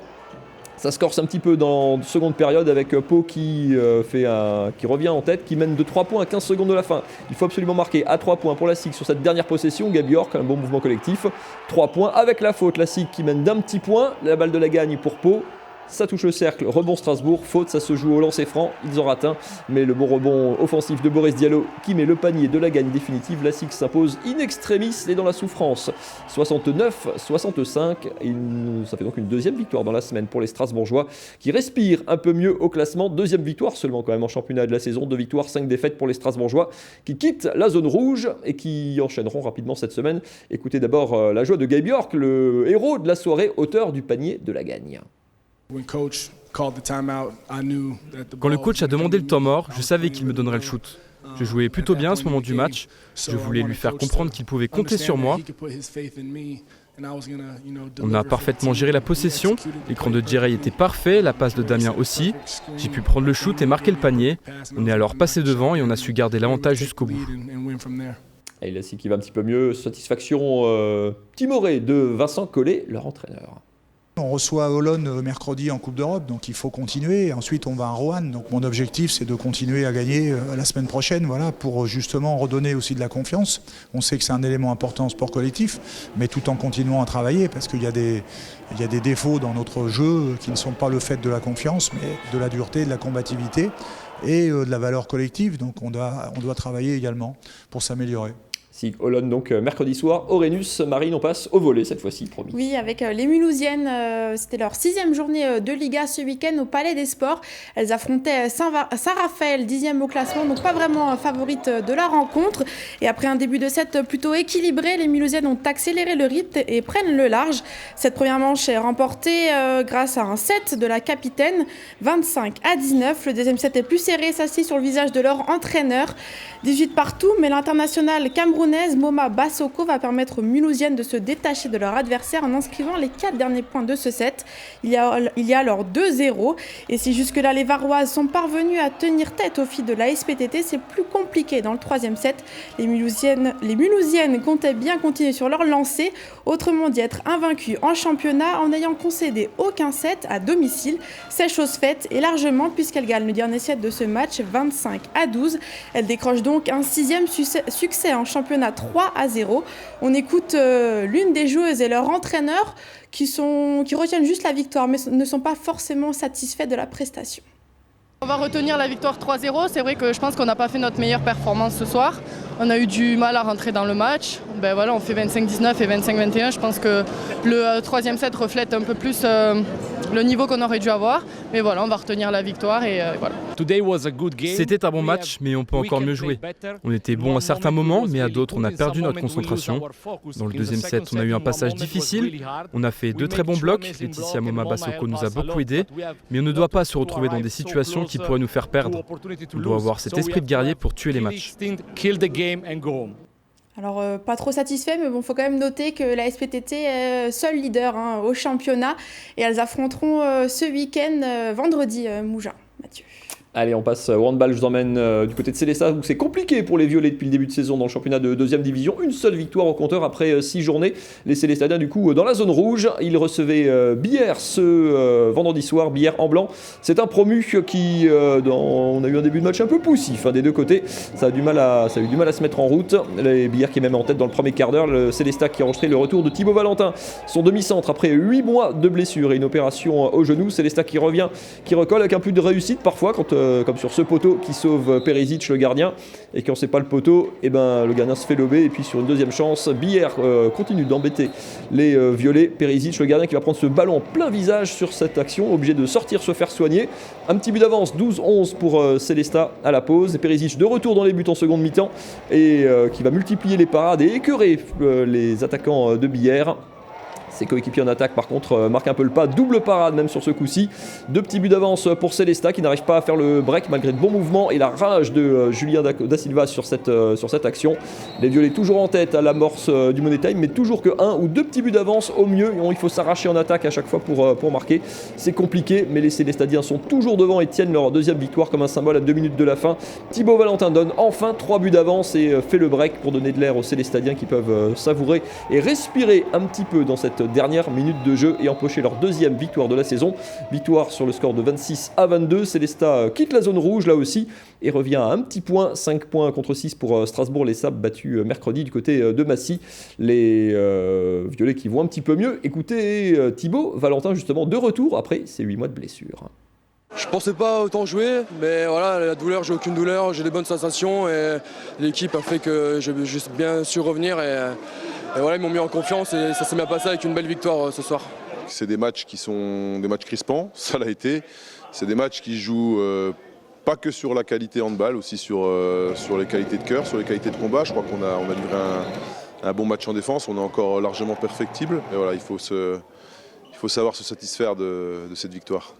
Speaker 3: Ça se corse un petit peu dans la seconde période avec Pau qui revient en tête, qui mène de 3 points à 15 secondes de la fin. Il faut absolument marquer à 3 points pour la SIG sur cette dernière possession. Gaby York, un bon mouvement collectif. 3 points avec la faute. La SIG qui mène d'un petit point. La balle de la gagne pour Pau. Ça touche le cercle, rebond Strasbourg, faute, ça se joue au lancer franc, ils en ratent un, mais le bon rebond offensif de Boris Diallo qui met le panier de la gagne définitive. La SIG s'impose in extremis et dans la souffrance, 69-65, ça fait donc une deuxième victoire dans la semaine pour les Strasbourgeois qui respirent un peu mieux au classement, deuxième victoire seulement quand même en championnat de la saison, 2 victoires, 5 défaites pour les Strasbourgeois qui quittent la zone rouge et qui enchaîneront rapidement cette semaine. Écoutez d'abord la joie de Gaby York, le héros de la soirée, auteur du panier de la gagne.
Speaker 11: Quand le coach a demandé le temps mort, je savais qu'il me donnerait le shoot. Je jouais plutôt bien à ce moment du match. Je voulais lui faire comprendre qu'il pouvait compter sur moi. On a parfaitement géré la possession. L'écran de Jerry était parfait, la passe de Damien aussi. J'ai pu prendre le shoot et marquer le panier. On est alors passé devant et on a su garder l'avantage jusqu'au bout.
Speaker 3: Et là, c'est qui va un petit peu mieux. Satisfaction timorée de Vincent Collet, leur entraîneur.
Speaker 5: On reçoit Olonne mercredi en Coupe d'Europe, donc il faut continuer. Ensuite, on va à Roanne. Donc mon objectif, c'est de continuer à gagner la semaine prochaine, voilà, pour justement redonner aussi de la confiance. On sait que c'est un élément important en sport collectif, mais tout en continuant à travailler, parce qu'il y a des défauts dans notre jeu qui ne sont pas le fait de la confiance, mais de la dureté, de la combativité et de la valeur collective. Donc on doit travailler également pour s'améliorer.
Speaker 3: SIG Olonne donc mercredi soir au Rhenus. Marine, on passe au volley cette fois-ci, promis.
Speaker 1: Oui, avec les Mulhousiennes, c'était leur 6e journée de Liga ce week-end au Palais des Sports. Elles affrontaient Saint-Raphaël, 10e au classement, donc pas vraiment favorite de la rencontre. Et après un début de set plutôt équilibré, les Mulhousiennes ont accéléré le rythme et prennent le large. Cette première manche est remportée grâce à un set de la capitaine, 25-19. Le deuxième set est plus serré, s'assit sur le visage de leur entraîneur. 18 partout, mais l'internationale camerounaise Moma Bassoko va permettre aux Mulhousiennes de se détacher de leur adversaire en inscrivant les 4 derniers points de ce set. Il y a alors 2-0. Et si jusque-là les Varoises sont parvenues à tenir tête aux filles de la SPTT, c'est plus compliqué dans le 3e set. Les Mulhousiennes comptaient bien continuer sur leur lancée, autrement dit être invaincues en championnat en n'ayant concédé aucun set à domicile. C'est chose faite et largement puisqu'elles gagnent le dernier set de ce match 25-12. Elles décrochent donc un 6e succès en championnat 3-0. On écoute l'une des joueuses et leur entraîneur qui retiennent juste la victoire mais ne sont pas forcément satisfaits de la prestation.
Speaker 7: On va retenir la victoire 3-0. C'est vrai que je pense qu'on n'a pas fait notre meilleure performance ce soir. On a eu du mal à rentrer dans le match. Ben voilà, on fait 25-19 et 25-21. Je pense que le 3e set reflète un peu plus le niveau qu'on aurait dû avoir. Mais voilà, on va retenir la victoire et voilà.
Speaker 11: C'était un bon match, mais on peut encore mieux jouer. On était bon à certains moments, mais à d'autres, on a perdu notre concentration. Dans le 2e set, on a eu un passage difficile. On a fait 2 très bons blocs. Laetitia Moma Bassoko nous a beaucoup aidés. Mais on ne doit pas se retrouver dans des situations qui pourraient nous faire perdre. On doit avoir cet esprit de guerrier pour tuer les matchs.
Speaker 1: Alors, pas trop satisfait, mais bon, faut quand même noter que la SPTT est seul leader au championnat et elles affronteront ce week-end, vendredi, Mougins. Mathieu.
Speaker 3: Allez, on passe au handball. Je vous emmène du côté de Célestat où c'est compliqué pour les Violets depuis le début de saison dans le championnat de 2e division. Une seule victoire au compteur après 6 journées. Les Célestadiens, du coup, dans la zone rouge. Ils recevaient Billère ce vendredi soir. Billère en blanc. C'est un promu qui, on a eu un début de match un peu poussif des deux côtés. Ça a eu du mal à se mettre en route. Les Billère qui est même en tête dans le premier quart d'heure. Le Célestat qui a enregistré le retour de Thibaut Valentin, son demi-centre après 8 mois de blessure et une opération au genou. Célestat qui revient, qui recolle avec un peu de réussite parfois quand comme sur ce poteau qui sauve Perisic, le gardien. Et quand c'est pas le poteau, le gardien se fait lober. Et puis sur une deuxième chance, Billère continue d'embêter les violets. Perisic, le gardien qui va prendre ce ballon en plein visage sur cette action, obligé de sortir, se faire soigner. Un petit but d'avance, 12-11 pour Célestat à la pause. Et Perisic de retour dans les buts en seconde mi-temps et qui va multiplier les parades et écœurer les attaquants de Billère. Ses coéquipiers en attaque par contre marquent un peu le pas, double parade même sur ce coup-ci. 2 petits buts d'avance pour Célestat qui n'arrive pas à faire le break malgré de bons mouvements et la rage de Julien Da Silva sur cette action. Les violets toujours en tête à l'amorce du Money Time, mais toujours que 1 ou 2 petits buts d'avance au mieux. Il faut s'arracher en attaque à chaque fois pour marquer. C'est compliqué, mais les Célestadiens sont toujours devant et tiennent leur deuxième victoire comme un symbole à 2 minutes de la fin. Thibaut Valentin donne enfin 3 buts d'avance et fait le break pour donner de l'air aux Célestadiens qui peuvent savourer et respirer un petit peu dans cette dernière minute de jeu et empocher leur deuxième victoire de la saison. Victoire sur le score de 26-22. Célestat quitte la zone rouge là aussi et revient à un petit point, 5 points contre 6 pour Strasbourg. Les Sables battus mercredi du côté de Massy. Les violets qui vont un petit peu mieux. Écoutez Thibaut Valentin justement de retour après ces 8 mois de blessure.
Speaker 6: Je pensais pas autant jouer, mais voilà, la douleur, j'ai aucune douleur, j'ai des bonnes sensations et l'équipe a fait que j'ai juste bien su revenir et voilà, ils m'ont mis en confiance et ça s'est bien passé avec une belle victoire ce soir.
Speaker 8: C'est des matchs qui sont des matchs crispants, ça l'a été. C'est des matchs qui jouent pas que sur la qualité handball, aussi sur les qualités de cœur, sur les qualités de combat. Je crois qu'on a livré un bon match en défense, on est encore largement perfectible. Et voilà, il faut savoir se satisfaire de cette victoire.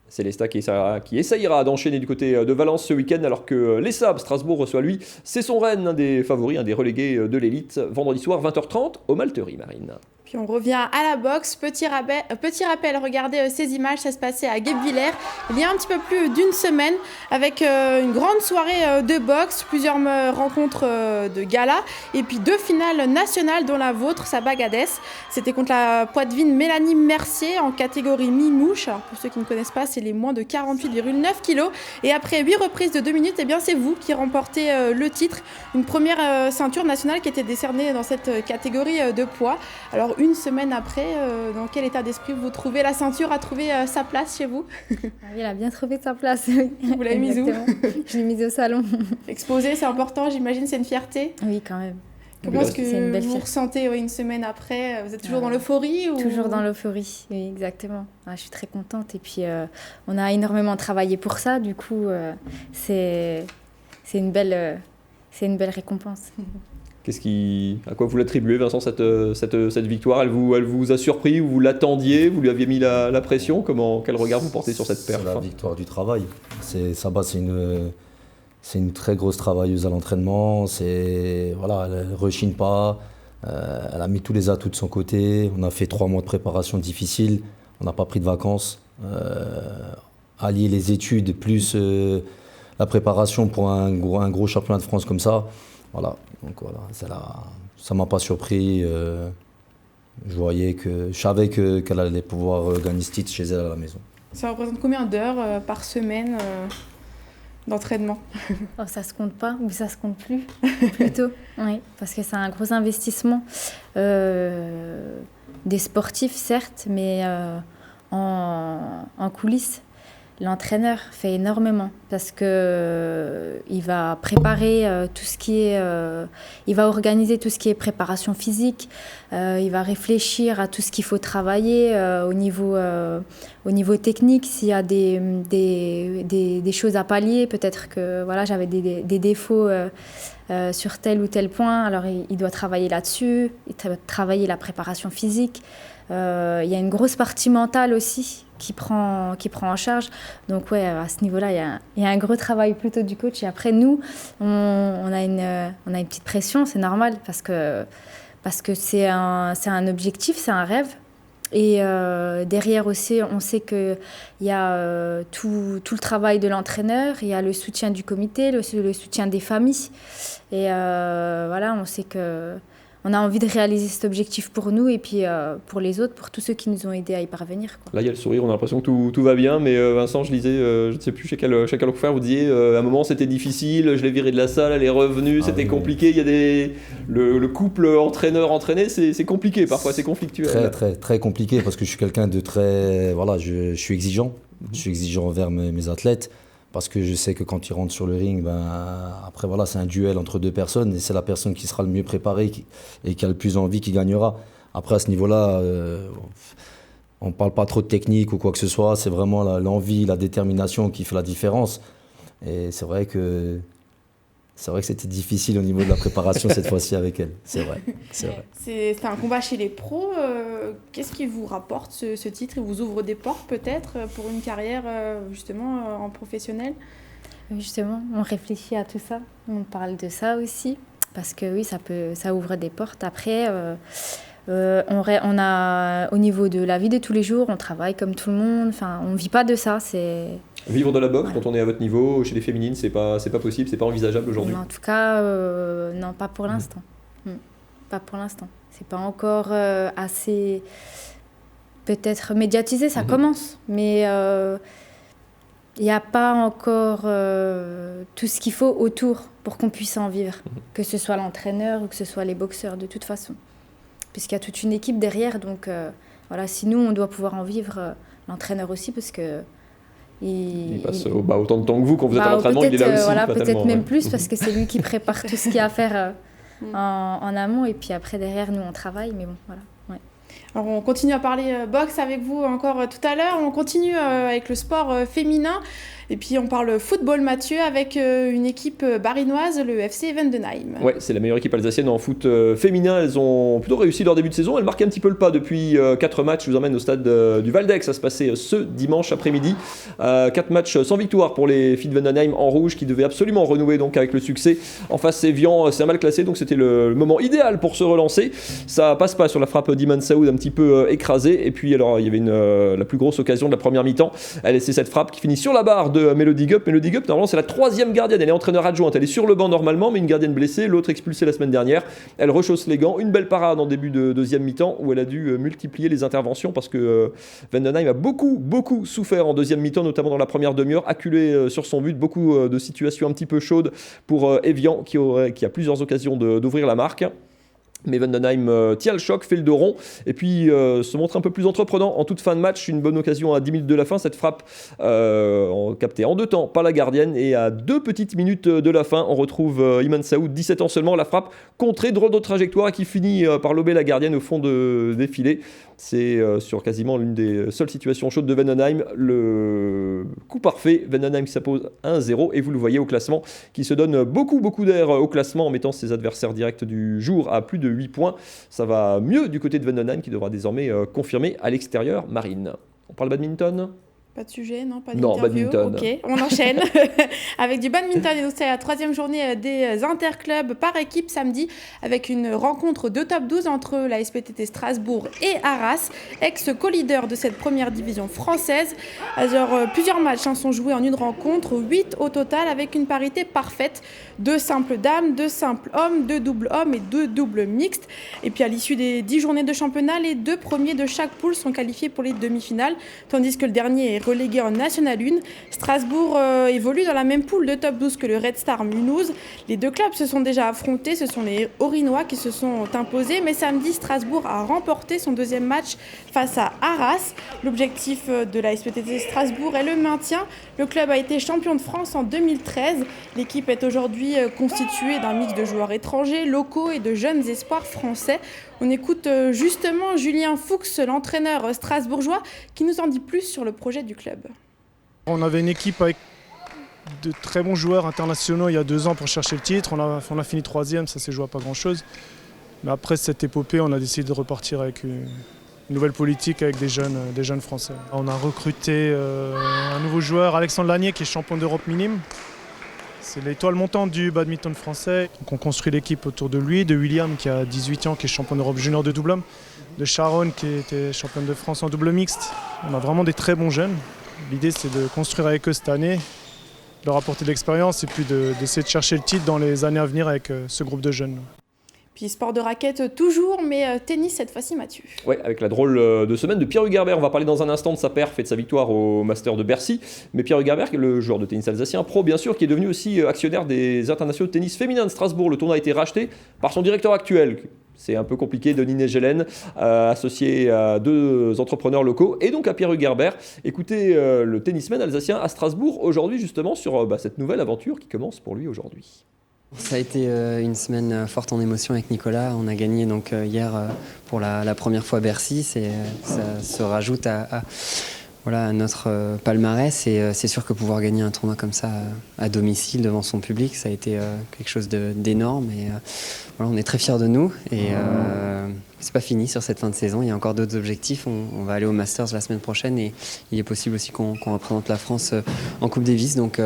Speaker 3: Célestat qui essayera d'enchaîner du côté de Valence ce week-end alors que les Sables, Strasbourg reçoit lui, c'est son Rennes, un des favoris, un des relégués de l'élite, vendredi soir 20h30 au Malterie Marine.
Speaker 1: Puis on revient à la boxe, petit rappel, regardez ces images, ça se passait à Guebwiller il y a un petit peu plus d'une semaine avec une grande soirée de boxe, plusieurs rencontres de gala et puis 2 finales nationales dont la vôtre, Sabagades. C'était contre la Poitevine Mélanie Mercier en catégorie mi-mouche. Alors pour ceux qui ne connaissent pas, c'est les moins de 48,9 kg. Et après 8 reprises de 2 minutes, eh bien c'est vous qui remportez le titre. Une première ceinture nationale qui était décernée dans cette catégorie de poids. Alors une semaine après, dans quel état d'esprit vous trouvez? La ceinture a trouvé sa place chez vous?
Speaker 2: Oui, elle a bien trouvé sa place.
Speaker 1: Vous l'avez mise où?
Speaker 2: Je l'ai mise au salon.
Speaker 1: Exposée, c'est important, j'imagine, c'est une fierté?
Speaker 2: Oui, quand même.
Speaker 1: Comment est-ce que vous ressentez une semaine après? Vous êtes toujours dans l'euphorie ou...
Speaker 2: Toujours dans l'euphorie, oui, exactement. Je suis très contente et puis on a énormément travaillé pour ça, du coup c'est une belle récompense.
Speaker 3: À quoi vous l'attribuez, Vincent, cette victoire? Elle vous a surpris, vous l'attendiez, vous lui aviez mis la pression? Quel regard vous portez sur cette perf?
Speaker 12: C'est la victoire du travail. Saba, c'est une très grosse travailleuse à l'entraînement. Voilà, elle ne rechigne pas. Elle a mis tous les atouts de son côté. On a fait 3 mois de préparation difficiles. On n'a pas pris de vacances. Allier les études plus la préparation pour un gros championnat de France comme ça. Voilà, donc voilà, ça m'a pas surpris. Je savais qu'elle allait pouvoir gagner ce titre chez elle à la maison.
Speaker 1: Ça représente combien d'heures par semaine d'entraînement?
Speaker 2: Ça se compte pas, ou ça se compte plus, plutôt. Oui, parce que c'est un gros investissement. Des sportifs, certes, mais en coulisses. L'entraîneur fait énormément parce que il va préparer tout ce qui est, il va organiser tout ce qui est préparation physique, il va réfléchir à tout ce qu'il faut travailler au niveau technique. S'il y a des choses à pallier, peut-être que voilà, j'avais des défauts sur tel ou tel point, alors il doit travailler là-dessus, travailler la préparation physique. Il y a une grosse partie mentale aussi qui prend en charge. Donc ouais, à ce niveau-là, il y a un gros travail plutôt du coach. Et après, nous, on a une petite pression, c'est normal, parce que c'est un objectif, c'est un rêve. Et derrière aussi, on sait qu'il y a tout le travail de l'entraîneur, il y a le soutien du comité, le soutien des familles. Et voilà, on sait qu'on a envie de réaliser cet objectif pour nous et puis pour les autres, pour tous ceux qui nous ont aidés à y parvenir, quoi.
Speaker 3: Là, il y a le sourire, on a l'impression que tout va bien, mais Vincent, je lisais, je ne sais plus chez quel confrère, vous disiez, à un moment c'était difficile, je l'ai virée de la salle, elle est revenue, c'était compliqué, il y a le couple entraîneur-entraîné, c'est compliqué, parfois c'est conflictuel.
Speaker 12: Très, très, très compliqué, parce que je suis quelqu'un de très... Voilà, je suis exigeant envers mes athlètes, parce que je sais que quand ils rentrent sur le ring, après voilà, c'est un duel entre deux personnes et c'est la personne qui sera le mieux préparée et qui a le plus envie qui gagnera. Après à ce niveau-là, on ne parle pas trop de technique ou quoi que ce soit, c'est vraiment l'envie, la détermination qui fait la différence. Et c'est vrai que c'était difficile au niveau de la préparation cette fois-ci avec elle, c'est vrai.
Speaker 1: C'est un combat chez les pros. Qu'est-ce qui vous rapporte ce titre? Il vous ouvre des portes peut-être pour une carrière justement en professionnel?
Speaker 2: Justement, on réfléchit à tout ça, on parle de ça aussi, parce que oui, ça ouvre des portes. Après, on a, au niveau de la vie de tous les jours, on travaille comme tout le monde, enfin, on ne vit pas de ça.
Speaker 3: Vivre de la boxe quand on est à votre niveau, chez les féminines, c'est pas possible, c'est pas envisageable aujourd'hui?
Speaker 2: En tout cas, non, pas pour l'instant. Pas pour l'instant. C'est pas encore assez, peut-être médiatisé, ça commence, mais il n'y a pas encore tout ce qu'il faut autour pour qu'on puisse en vivre, que ce soit l'entraîneur ou que ce soit les boxeurs, de toute façon. Puisqu'il y a toute une équipe derrière, donc voilà, si nous, on doit pouvoir en vivre, l'entraîneur aussi, parce que il
Speaker 3: passe autant de temps que vous quand vous êtes à l'entraînement, il est là aussi.
Speaker 2: Voilà, peut-être même plus, parce que c'est lui qui prépare tout ce qu'il y a à faire en amont, et puis après, derrière, nous, on travaille, mais bon, voilà. Ouais.
Speaker 1: Alors, on continue à parler boxe avec vous encore tout à l'heure. On continue avec le sport féminin. Et puis, on parle football, Mathieu, avec une équipe barinoise, le FC Vendenheim.
Speaker 3: Ouais, c'est la meilleure équipe alsacienne en foot féminin. Elles ont plutôt réussi leur début de saison. Elles marquent un petit peu le pas depuis 4 matchs. Je vous emmène au stade du Waldeck. Ça se passait ce dimanche après-midi. 4 matchs sans victoire pour les filles de Vendenheim en rouge qui devaient absolument renouer donc avec le succès. En face, Evian, c'est un mal classé. Donc, c'était le moment idéal pour se relancer. Ça passe pas sur la frappe d'Iman Saoud, un petit peu écrasée. Et puis, alors, il y avait la plus grosse occasion de la première mi-temps. C'est cette frappe qui finit sur la barre de Melody Gup. Melody Gup, normalement, c'est la 3e gardienne. Elle est entraîneur adjointe. Elle est sur le banc normalement, mais une gardienne blessée, l'autre expulsée la semaine dernière. Elle rechausse les gants. Une belle parade en début de deuxième mi-temps où elle a dû multiplier les interventions parce que Vendenheim a beaucoup souffert en deuxième mi-temps, notamment dans la première demi-heure, acculé sur son but. Beaucoup de situations un petit peu chaudes pour Evian qui a plusieurs occasions d'ouvrir la marque. Mais Vendenheim tient le choc, fait le dos rond et puis se montre un peu plus entreprenant en toute fin de match. Une bonne occasion à 10 minutes de la fin, cette frappe captée en 2 temps par la gardienne, et à 2 petites minutes de la fin on retrouve Iman Saoud, 17 ans seulement, la frappe contrée, drôle de trajectoire qui finit par lober la gardienne au fond des filets. C'est sur quasiment l'une des seules situations chaudes de Vendenheim, le coup parfait. Vendenheim qui s'impose 1-0 et vous le voyez au classement, qui se donne beaucoup d'air au classement en mettant ses adversaires directs du jour à plus de 8 points. Ça va mieux du côté de Vendenheim qui devra désormais confirmer à l'extérieur Marine. On parle badminton ?
Speaker 1: Pas de sujet, non? Pas d'interview.
Speaker 3: Non, badminton.
Speaker 1: Ok, on enchaîne avec du badminton. Et donc, c'est la 3e journée des interclubs par équipe samedi avec une rencontre de top 12 entre la SPTT Strasbourg et Arras, ex-co-leader de cette première division française. Alors, plusieurs matchs sont joués en une rencontre, 8 au total, avec une parité parfaite. 2 simples dames, 2 simples hommes, 2 doubles hommes et 2 doubles mixtes. Et puis, à l'issue des 10 journées de championnat, les 2 premiers de chaque poule sont qualifiés pour les demi-finales, tandis que le dernier est relégué en National 1. Strasbourg évolue dans la même poule de top 12 que le Red Star Mulhouse. Les 2 clubs se sont déjà affrontés, ce sont les Orinois qui se sont imposés, mais samedi, Strasbourg a remporté son 2e match face à Arras. L'objectif de la SPTT Strasbourg est le maintien. Le club a été champion de France en 2013. L'équipe est aujourd'hui constituée d'un mix de joueurs étrangers, locaux et de jeunes espoirs français. On écoute justement Julien Fuchs, l'entraîneur strasbourgeois, qui nous en dit plus sur le projet du club.
Speaker 13: On avait une équipe avec de très bons joueurs internationaux il y a 2 ans pour chercher le titre. On a fini 3e, ça s'est joué à pas grand-chose. Mais après cette épopée, on a décidé de repartir avec une nouvelle politique avec des jeunes Français. On a recruté un nouveau joueur, Alexandre Lanier, qui est champion d'Europe minime. C'est l'étoile montante du badminton français. Donc on construit l'équipe autour de lui, de William qui a 18 ans, qui est champion d'Europe junior de double homme, de Sharon qui était championne de France en double mixte. On a vraiment des très bons jeunes. L'idée c'est de construire avec eux cette année, de leur apporter de l'expérience et puis d'essayer de chercher le titre dans les années à venir avec ce groupe de jeunes.
Speaker 1: Puis sport de raquette toujours, mais tennis cette fois-ci, Mathieu.
Speaker 3: Ouais, avec la drôle de semaine de Pierre Hugerbert. On va parler dans un instant de sa perf et de sa victoire au Master de Bercy. Mais Pierre Hugerbert, le joueur de tennis alsacien, pro bien sûr, qui est devenu aussi actionnaire des internationaux de tennis féminin de Strasbourg. Le tournoi a été racheté par son directeur actuel. C'est un peu compliqué. Denis Negelen, associé à 2 entrepreneurs locaux, et donc à Pierre Hugerbert. Écoutez le tennisman alsacien à Strasbourg aujourd'hui justement sur cette nouvelle aventure qui commence pour lui aujourd'hui.
Speaker 9: Ça a été une semaine forte en émotion avec Nicolas. On a gagné donc hier pour la première fois Bercy. Ça se rajoute à notre palmarès, et c'est sûr que pouvoir gagner un tournoi comme ça à domicile devant son public, ça a été quelque chose d'énorme, et on est très fiers de nous, et c'est pas fini sur cette fin de saison, il y a encore d'autres objectifs. On va aller au Masters la semaine prochaine, et il est possible aussi qu'on représente la France en Coupe Davis, donc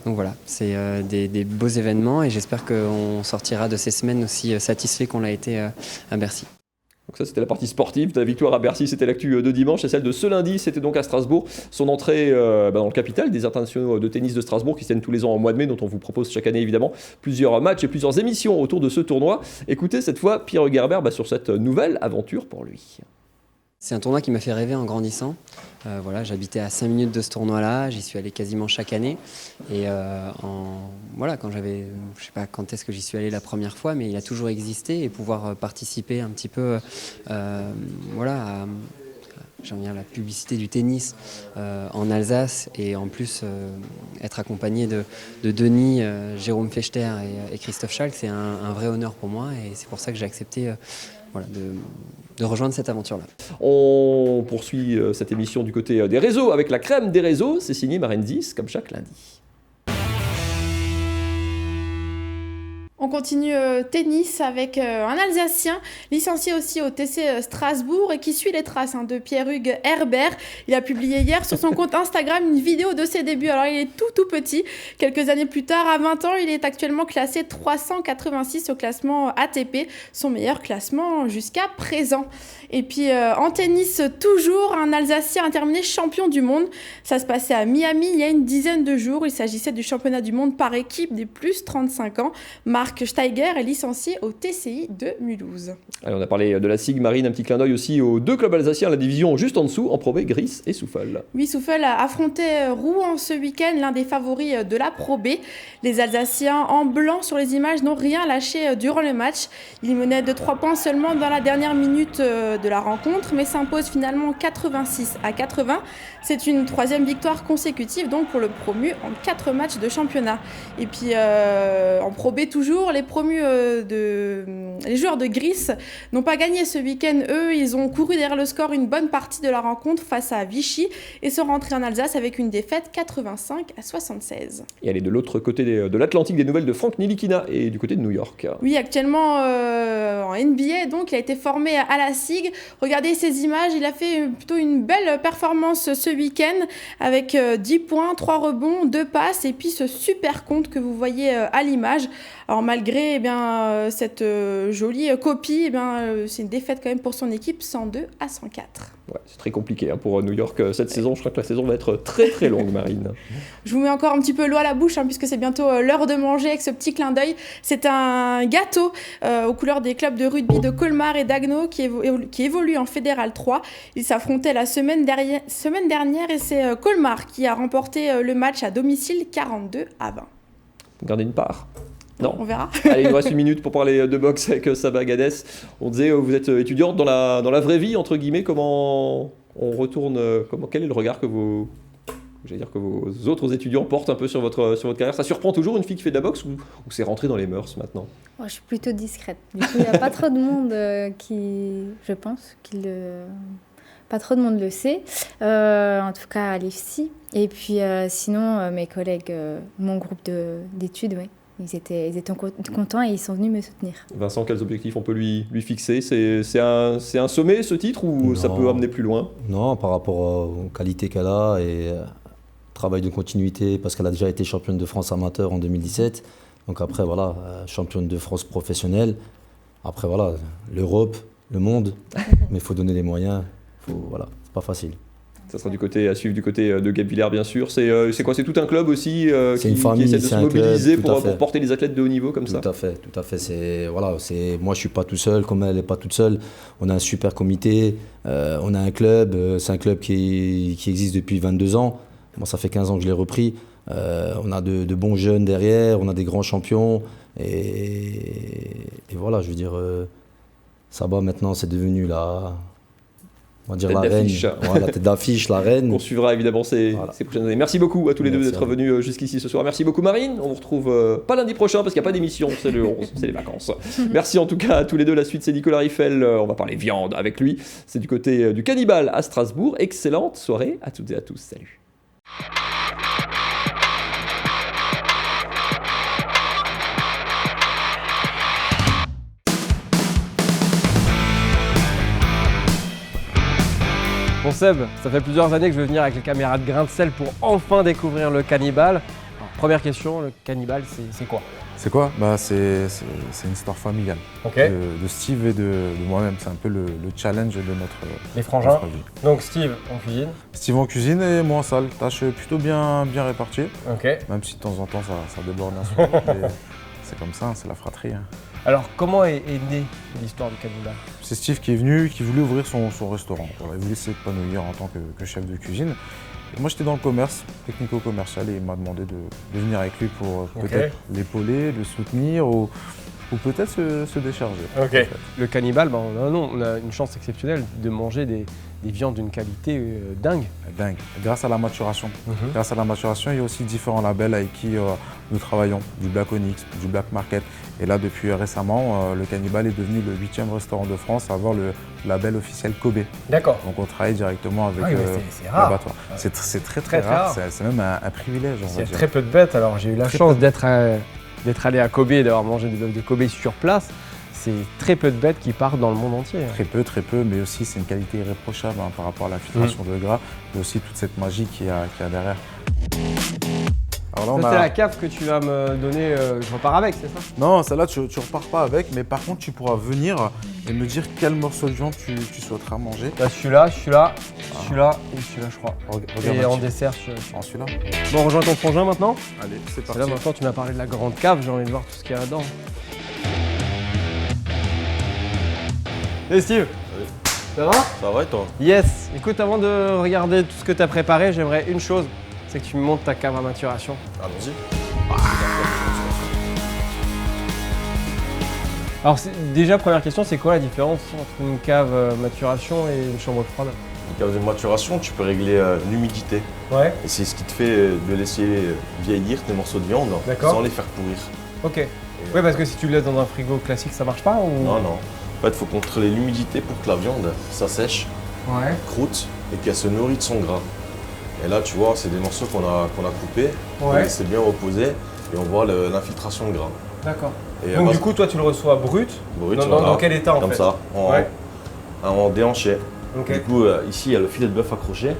Speaker 9: voilà, c'est des beaux événements, et j'espère qu'on sortira de ces semaines aussi satisfaits qu'on l'a été à Bercy.
Speaker 3: Donc ça, c'était la partie sportive. La victoire à Bercy, c'était l'actu de dimanche. Et celle de ce lundi, c'était donc à Strasbourg. Son entrée dans le capital des internationaux de tennis de Strasbourg qui se tiennent tous les ans en mois de mai, dont on vous propose chaque année évidemment plusieurs matchs et plusieurs émissions autour de ce tournoi. Écoutez cette fois Pierre Hugerbert sur cette nouvelle aventure pour lui.
Speaker 9: C'est un tournoi qui m'a fait rêver en grandissant. J'habitais à 5 minutes de ce tournoi-là, j'y suis allé quasiment chaque année. Et quand j'avais, je sais pas quand est-ce que j'y suis allé la première fois, mais il a toujours existé, et pouvoir participer un petit peu à la publicité du tennis en Alsace, et en plus être accompagné de Denis, Jérôme Fechter et Christophe Schalk, c'est un vrai honneur pour moi, et c'est pour ça que j'ai accepté de rejoindre cette aventure-là.
Speaker 3: On poursuit cette émission du côté des réseaux avec la crème des réseaux. C'est signé Marine 10 comme chaque lundi.
Speaker 1: On continue tennis avec un Alsacien, licencié aussi au TC Strasbourg et qui suit les traces de Pierre-Hugues Herbert. Il a publié hier sur son compte Instagram une vidéo de ses débuts. Alors il est tout petit. Quelques années plus tard, à 20 ans, il est actuellement classé 386 au classement ATP, son meilleur classement jusqu'à présent. Et puis en tennis toujours, un Alsacien a terminé champion du monde. Ça se passait à Miami il y a une dizaine de jours. Il s'agissait du championnat du monde par équipe des plus 35 ans. Marc Steiger est licencié au TCI de Mulhouse.
Speaker 3: Allez, on a parlé de la SIG Marine, un petit clin d'œil aussi aux 2 clubs alsaciens, la division juste en dessous, en Pro B, Gris et Souffel.
Speaker 1: Oui, Souffel a affronté Rouen ce week-end, l'un des favoris de la Pro B. Les Alsaciens en blanc sur les images n'ont rien lâché durant le match. Ils menaient de 3 points seulement dans la dernière minute de la rencontre, mais s'imposent finalement 86-80. C'est une 3e victoire consécutive donc pour le promu en 4 matchs de championnat. Et puis en Pro B toujours, les joueurs de Gris n'ont pas gagné ce week-end. Eux, ils ont couru derrière le score une bonne partie de la rencontre face à Vichy et sont rentrés en Alsace avec une défaite 85-76.
Speaker 3: Et elle est de l'autre côté de l'Atlantique, des nouvelles de Frank Nilikina et du côté de New York.
Speaker 1: Oui, actuellement en NBA, donc il a été formé à la SIG. Regardez ces images, il a fait plutôt une belle performance ce week-end avec 10 points, 3 rebonds, 2 passes et puis ce super compte que vous voyez à l'image. Alors malgré cette jolie copie, c'est une défaite quand même pour son équipe, 102-104.
Speaker 3: Ouais, c'est très compliqué pour New York cette saison. Je crois que la saison va être très très longue, Marine.
Speaker 1: Je vous mets encore un petit peu l'eau à la bouche puisque c'est bientôt l'heure de manger avec ce petit clin d'œil. C'est un gâteau aux couleurs des clubs de rugby de Colmar et d'Agno qui évolue en Fédéral 3. Ils s'affrontaient la semaine dernière et c'est Colmar qui a remporté le match à domicile 42-20.
Speaker 3: Vous gardez une part ? Non.
Speaker 1: On verra.
Speaker 3: Allez, il nous reste une minute pour parler de boxe avec Saba Gades. On disait, vous êtes étudiante dans la vraie vie, entre guillemets. Comment on retourne quel est le regard que vos autres étudiants portent un peu sur votre carrière? Ça surprend toujours une fille qui fait de la boxe ou c'est rentré dans les mœurs maintenant?
Speaker 2: Je suis plutôt discrète. Du coup, il n'y a pas trop de monde pas trop de monde le sait, en tout cas à l'IFSI. Et puis sinon, mes collègues, mon groupe d'études, ouais. Ils étaient contents et ils sont venus me soutenir.
Speaker 3: Vincent, quels objectifs on peut lui fixer? C'est un sommet, ce titre, ou non, ça peut amener plus loin? Non,
Speaker 12: par rapport aux qualités qu'elle a et travail de continuité, parce qu'elle a déjà été championne de France amateur en 2017. Donc après, voilà, championne de France professionnelle. Après, voilà, l'Europe, le monde, mais il faut donner les moyens. Voilà, c'est pas facile.
Speaker 3: Ça sera à suivre du côté de Guebwiller, bien sûr. C'est quoi? C'est tout un club aussi qui essaie de se mobiliser pour porter les athlètes de haut niveau comme ça? Tout à fait.
Speaker 12: Moi, je suis pas tout seul, comme elle n'est pas toute seule. On a un super comité, on a un club. C'est un club qui existe depuis 22 ans. Moi, ça fait 15 ans que je l'ai repris. On a de bons jeunes derrière, on a des grands champions. Et voilà, je veux dire, Saba, maintenant, c'est devenu on va dire
Speaker 3: tête
Speaker 12: la reine.
Speaker 3: d'affiche.
Speaker 12: La tête d'affiche, la reine.
Speaker 3: On suivra évidemment ces prochaines années. Merci beaucoup à tous les deux
Speaker 12: Merci
Speaker 3: d'être venus jusqu'ici ce soir. Merci beaucoup Marine. On vous retrouve pas lundi prochain parce qu'il n'y a pas d'émission, c'est le 11, c'est les vacances. Merci en tout cas à tous les deux. La suite, c'est Nicolas Riffel. On va parler viande avec lui. C'est du côté du Cannibal à Strasbourg. Excellente soirée à toutes et à tous. Salut.
Speaker 14: Bon Seb, ça fait plusieurs années que je veux venir avec les caméras de grain de sel pour enfin découvrir le Cannibal. Alors, première question, le Cannibal, c'est quoi?
Speaker 15: C'est quoi? C'est une histoire familiale de Steve et de moi-même. C'est un peu le challenge de
Speaker 14: les frangins. Donc Steve en cuisine.
Speaker 15: Steve en cuisine et moi en salle. Tâches plutôt bien réparties. Même si de temps en temps ça déborde un peu. C'est comme ça, c'est la fratrie.
Speaker 14: Alors comment est née l'histoire du Cannibal?
Speaker 15: C'est Steve qui est venu, qui voulait ouvrir son restaurant. Voilà, il voulait s'épanouir en tant que chef de cuisine. Et moi j'étais dans le commerce, technico-commercial, et il m'a demandé de venir avec lui pour peut-être l'épauler, le soutenir ou peut-être se décharger. En fait.
Speaker 14: Le Cannibal, on a une chance exceptionnelle de manger des viandes d'une qualité dingue.
Speaker 15: Dingue, grâce à la maturation. Grâce à la maturation, il y a aussi différents labels avec qui nous travaillons, du Black Onyx, du Black Market. Et là, depuis récemment, le Cannibal est devenu le 8e restaurant de France à avoir le label officiel Kobe.
Speaker 14: D'accord.
Speaker 15: Donc on travaille directement avec
Speaker 14: l'abattoir.
Speaker 15: C'est très rare, c'est même un privilège.
Speaker 14: Il y a très peu de bêtes, alors j'ai eu la chance d'être allé à Kobe et d'avoir mangé des bœufs de Kobe sur place. C'est très peu de bêtes qui partent dans le monde entier.
Speaker 15: Très peu, mais aussi c'est une qualité irréprochable par rapport à la filtration de gras, mais aussi toute cette magie qu'il y a derrière.
Speaker 14: Alors là, c'est la cave que tu vas me donner, je repars avec, c'est ça?
Speaker 15: Non, celle-là tu repars pas avec, mais par contre tu pourras venir et me dire quel morceau de viande tu souhaiteras manger.
Speaker 14: Là, celui-là et celui-là je crois. Et en dessert,
Speaker 15: celui-là.
Speaker 14: Bon, on rejoint ton frangin maintenant?
Speaker 15: Allez, c'est parti.
Speaker 14: Là maintenant tu m'as parlé de la grande cave, j'ai envie de voir tout ce qu'il y a là-dedans. Hey Steve, ça va?
Speaker 16: Ça va et toi?
Speaker 14: Yes. Écoute, avant de regarder tout ce que tu as préparé, j'aimerais une chose, c'est que tu me montres ta cave à maturation.
Speaker 16: Allons-y.
Speaker 14: Alors déjà, première question, c'est quoi la différence entre une cave maturation et une chambre froide?
Speaker 16: Une cave de maturation, tu peux régler l'humidité.
Speaker 14: Ouais.
Speaker 16: Et c'est ce qui te fait de laisser vieillir tes morceaux de viande sans les faire pourrir.
Speaker 14: Ok. Oui, parce que si tu le laisses dans un frigo classique, ça marche pas ou...
Speaker 16: Non. En fait, il faut contrôler l'humidité pour que la viande, ça sèche, croûte et qu'elle se nourrit de son gras. Et là, tu vois, c'est des morceaux qu'on a coupés, c'est bien reposé et on voit l'infiltration de gras.
Speaker 14: D'accord. Donc du coup, toi, tu le reçois brut. Dans quel état en fait?
Speaker 16: Comme ça, en déhanché. Du coup, ici, il y a le filet de bœuf accroché.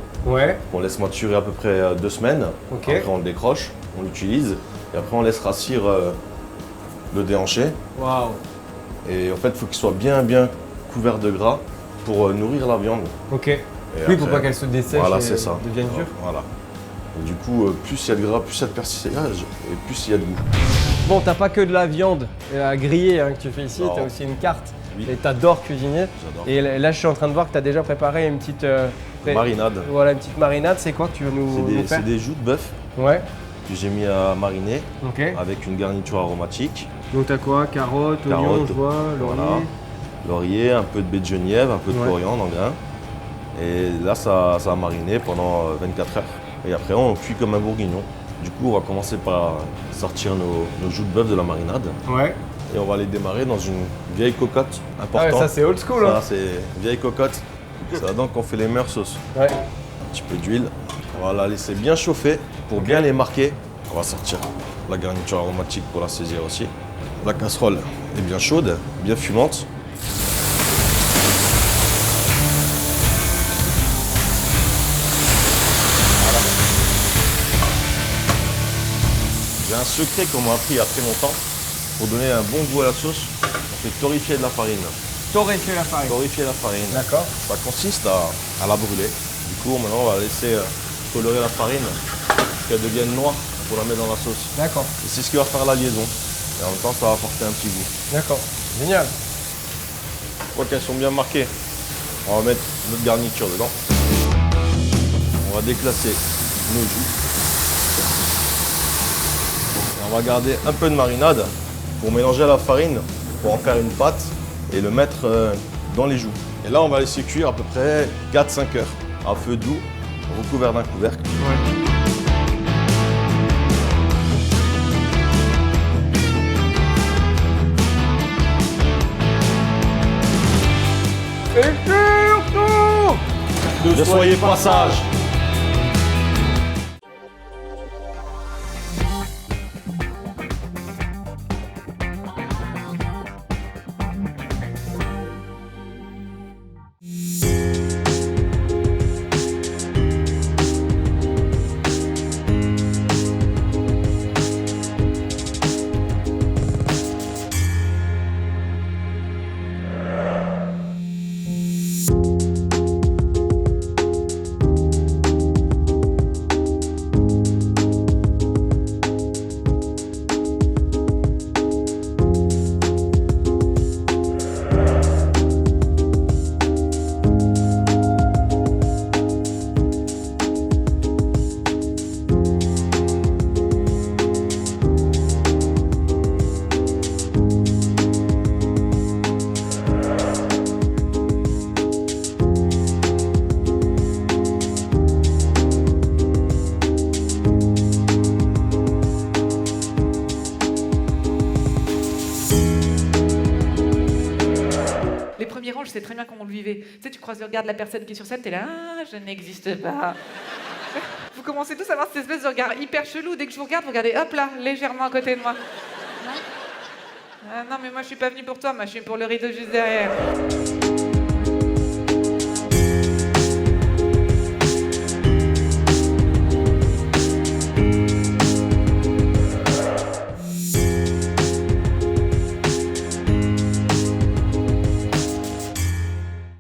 Speaker 16: On laisse maturer à peu près 2 semaines. Après, on le décroche, on l'utilise et après, on laisse rassir le déhanché.
Speaker 14: Waouh.
Speaker 16: Et en fait, il faut qu'il soit bien couvert de gras pour nourrir la viande.
Speaker 14: Ok. Oui, pour pas qu'elle se dessèche et devienne dure.
Speaker 16: Voilà. Et du coup, plus il y a de gras, plus il y a de persillage et plus il y a de goût.
Speaker 14: Bon, t'as pas que de la viande à griller que tu fais ici, t'as aussi une carte.
Speaker 16: Oui.
Speaker 14: Et t'adores cuisiner.
Speaker 16: J'adore.
Speaker 14: Et là, je suis en train de voir que t'as déjà préparé une petite
Speaker 16: marinade.
Speaker 14: Voilà, une petite marinade. C'est quoi que tu veux nous faire?
Speaker 16: C'est des joues de bœuf que j'ai mis à mariner avec une garniture aromatique.
Speaker 14: Donc t'as quoi? Carottes, oignons, je vois, laurier.
Speaker 16: Laurier, un peu de baie de genièvre, un peu de coriandre en grains. Et là, ça a mariné pendant 24 heures. Et après, on cuit comme un bourguignon. Du coup, on va commencer par sortir nos joues de bœuf de la marinade. Et on va les démarrer dans une vieille cocotte importante.
Speaker 14: Ah ouais, ça c'est old school.
Speaker 16: Ça, c'est une vieille cocotte. C'est là-dedans qu'on fait les meilleures sauces. Un petit peu d'huile. On va la laisser bien chauffer pour bien les marquer. On va sortir la garniture aromatique pour la saisir aussi. La casserole est bien chaude, bien fumante. J'ai un secret qu'on m'a appris il y a très longtemps. Pour donner un bon goût à la sauce, on fait torréfier de la farine.
Speaker 14: Torréfier la farine.
Speaker 16: Torréfier la farine.
Speaker 14: D'accord.
Speaker 16: Ça consiste à la brûler. Du coup, maintenant, on va laisser colorer la farine pour qu'elle devienne noire pour la mettre dans la sauce.
Speaker 14: D'accord.
Speaker 16: Et c'est ce qui va faire la liaison. Et en même temps, ça va apporter un petit goût.
Speaker 14: D'accord. Génial.
Speaker 16: Une fois qu'elles sont bien marquées, on va mettre notre garniture dedans. On va déclasser nos joues. Et on va garder un peu de marinade pour mélanger à la farine, pour en faire une pâte et le mettre dans les joues. Et là, on va laisser cuire à peu près 4-5 heures à feu doux, recouvert d'un couvercle.
Speaker 23: Et surtout,
Speaker 16: ne soyez pas sages.
Speaker 4: Je sais très bien comment on le vivait. Tu sais, tu croises le regard de la personne qui est sur scène, t'es là, ah, je n'existe pas. Vous commencez tous à avoir cette espèce de regard hyper chelou. Dès que je vous regarde, vous regardez, hop là, légèrement à côté de moi. Non, non mais moi je suis pas venue pour toi, moi je suis pour le rideau juste derrière.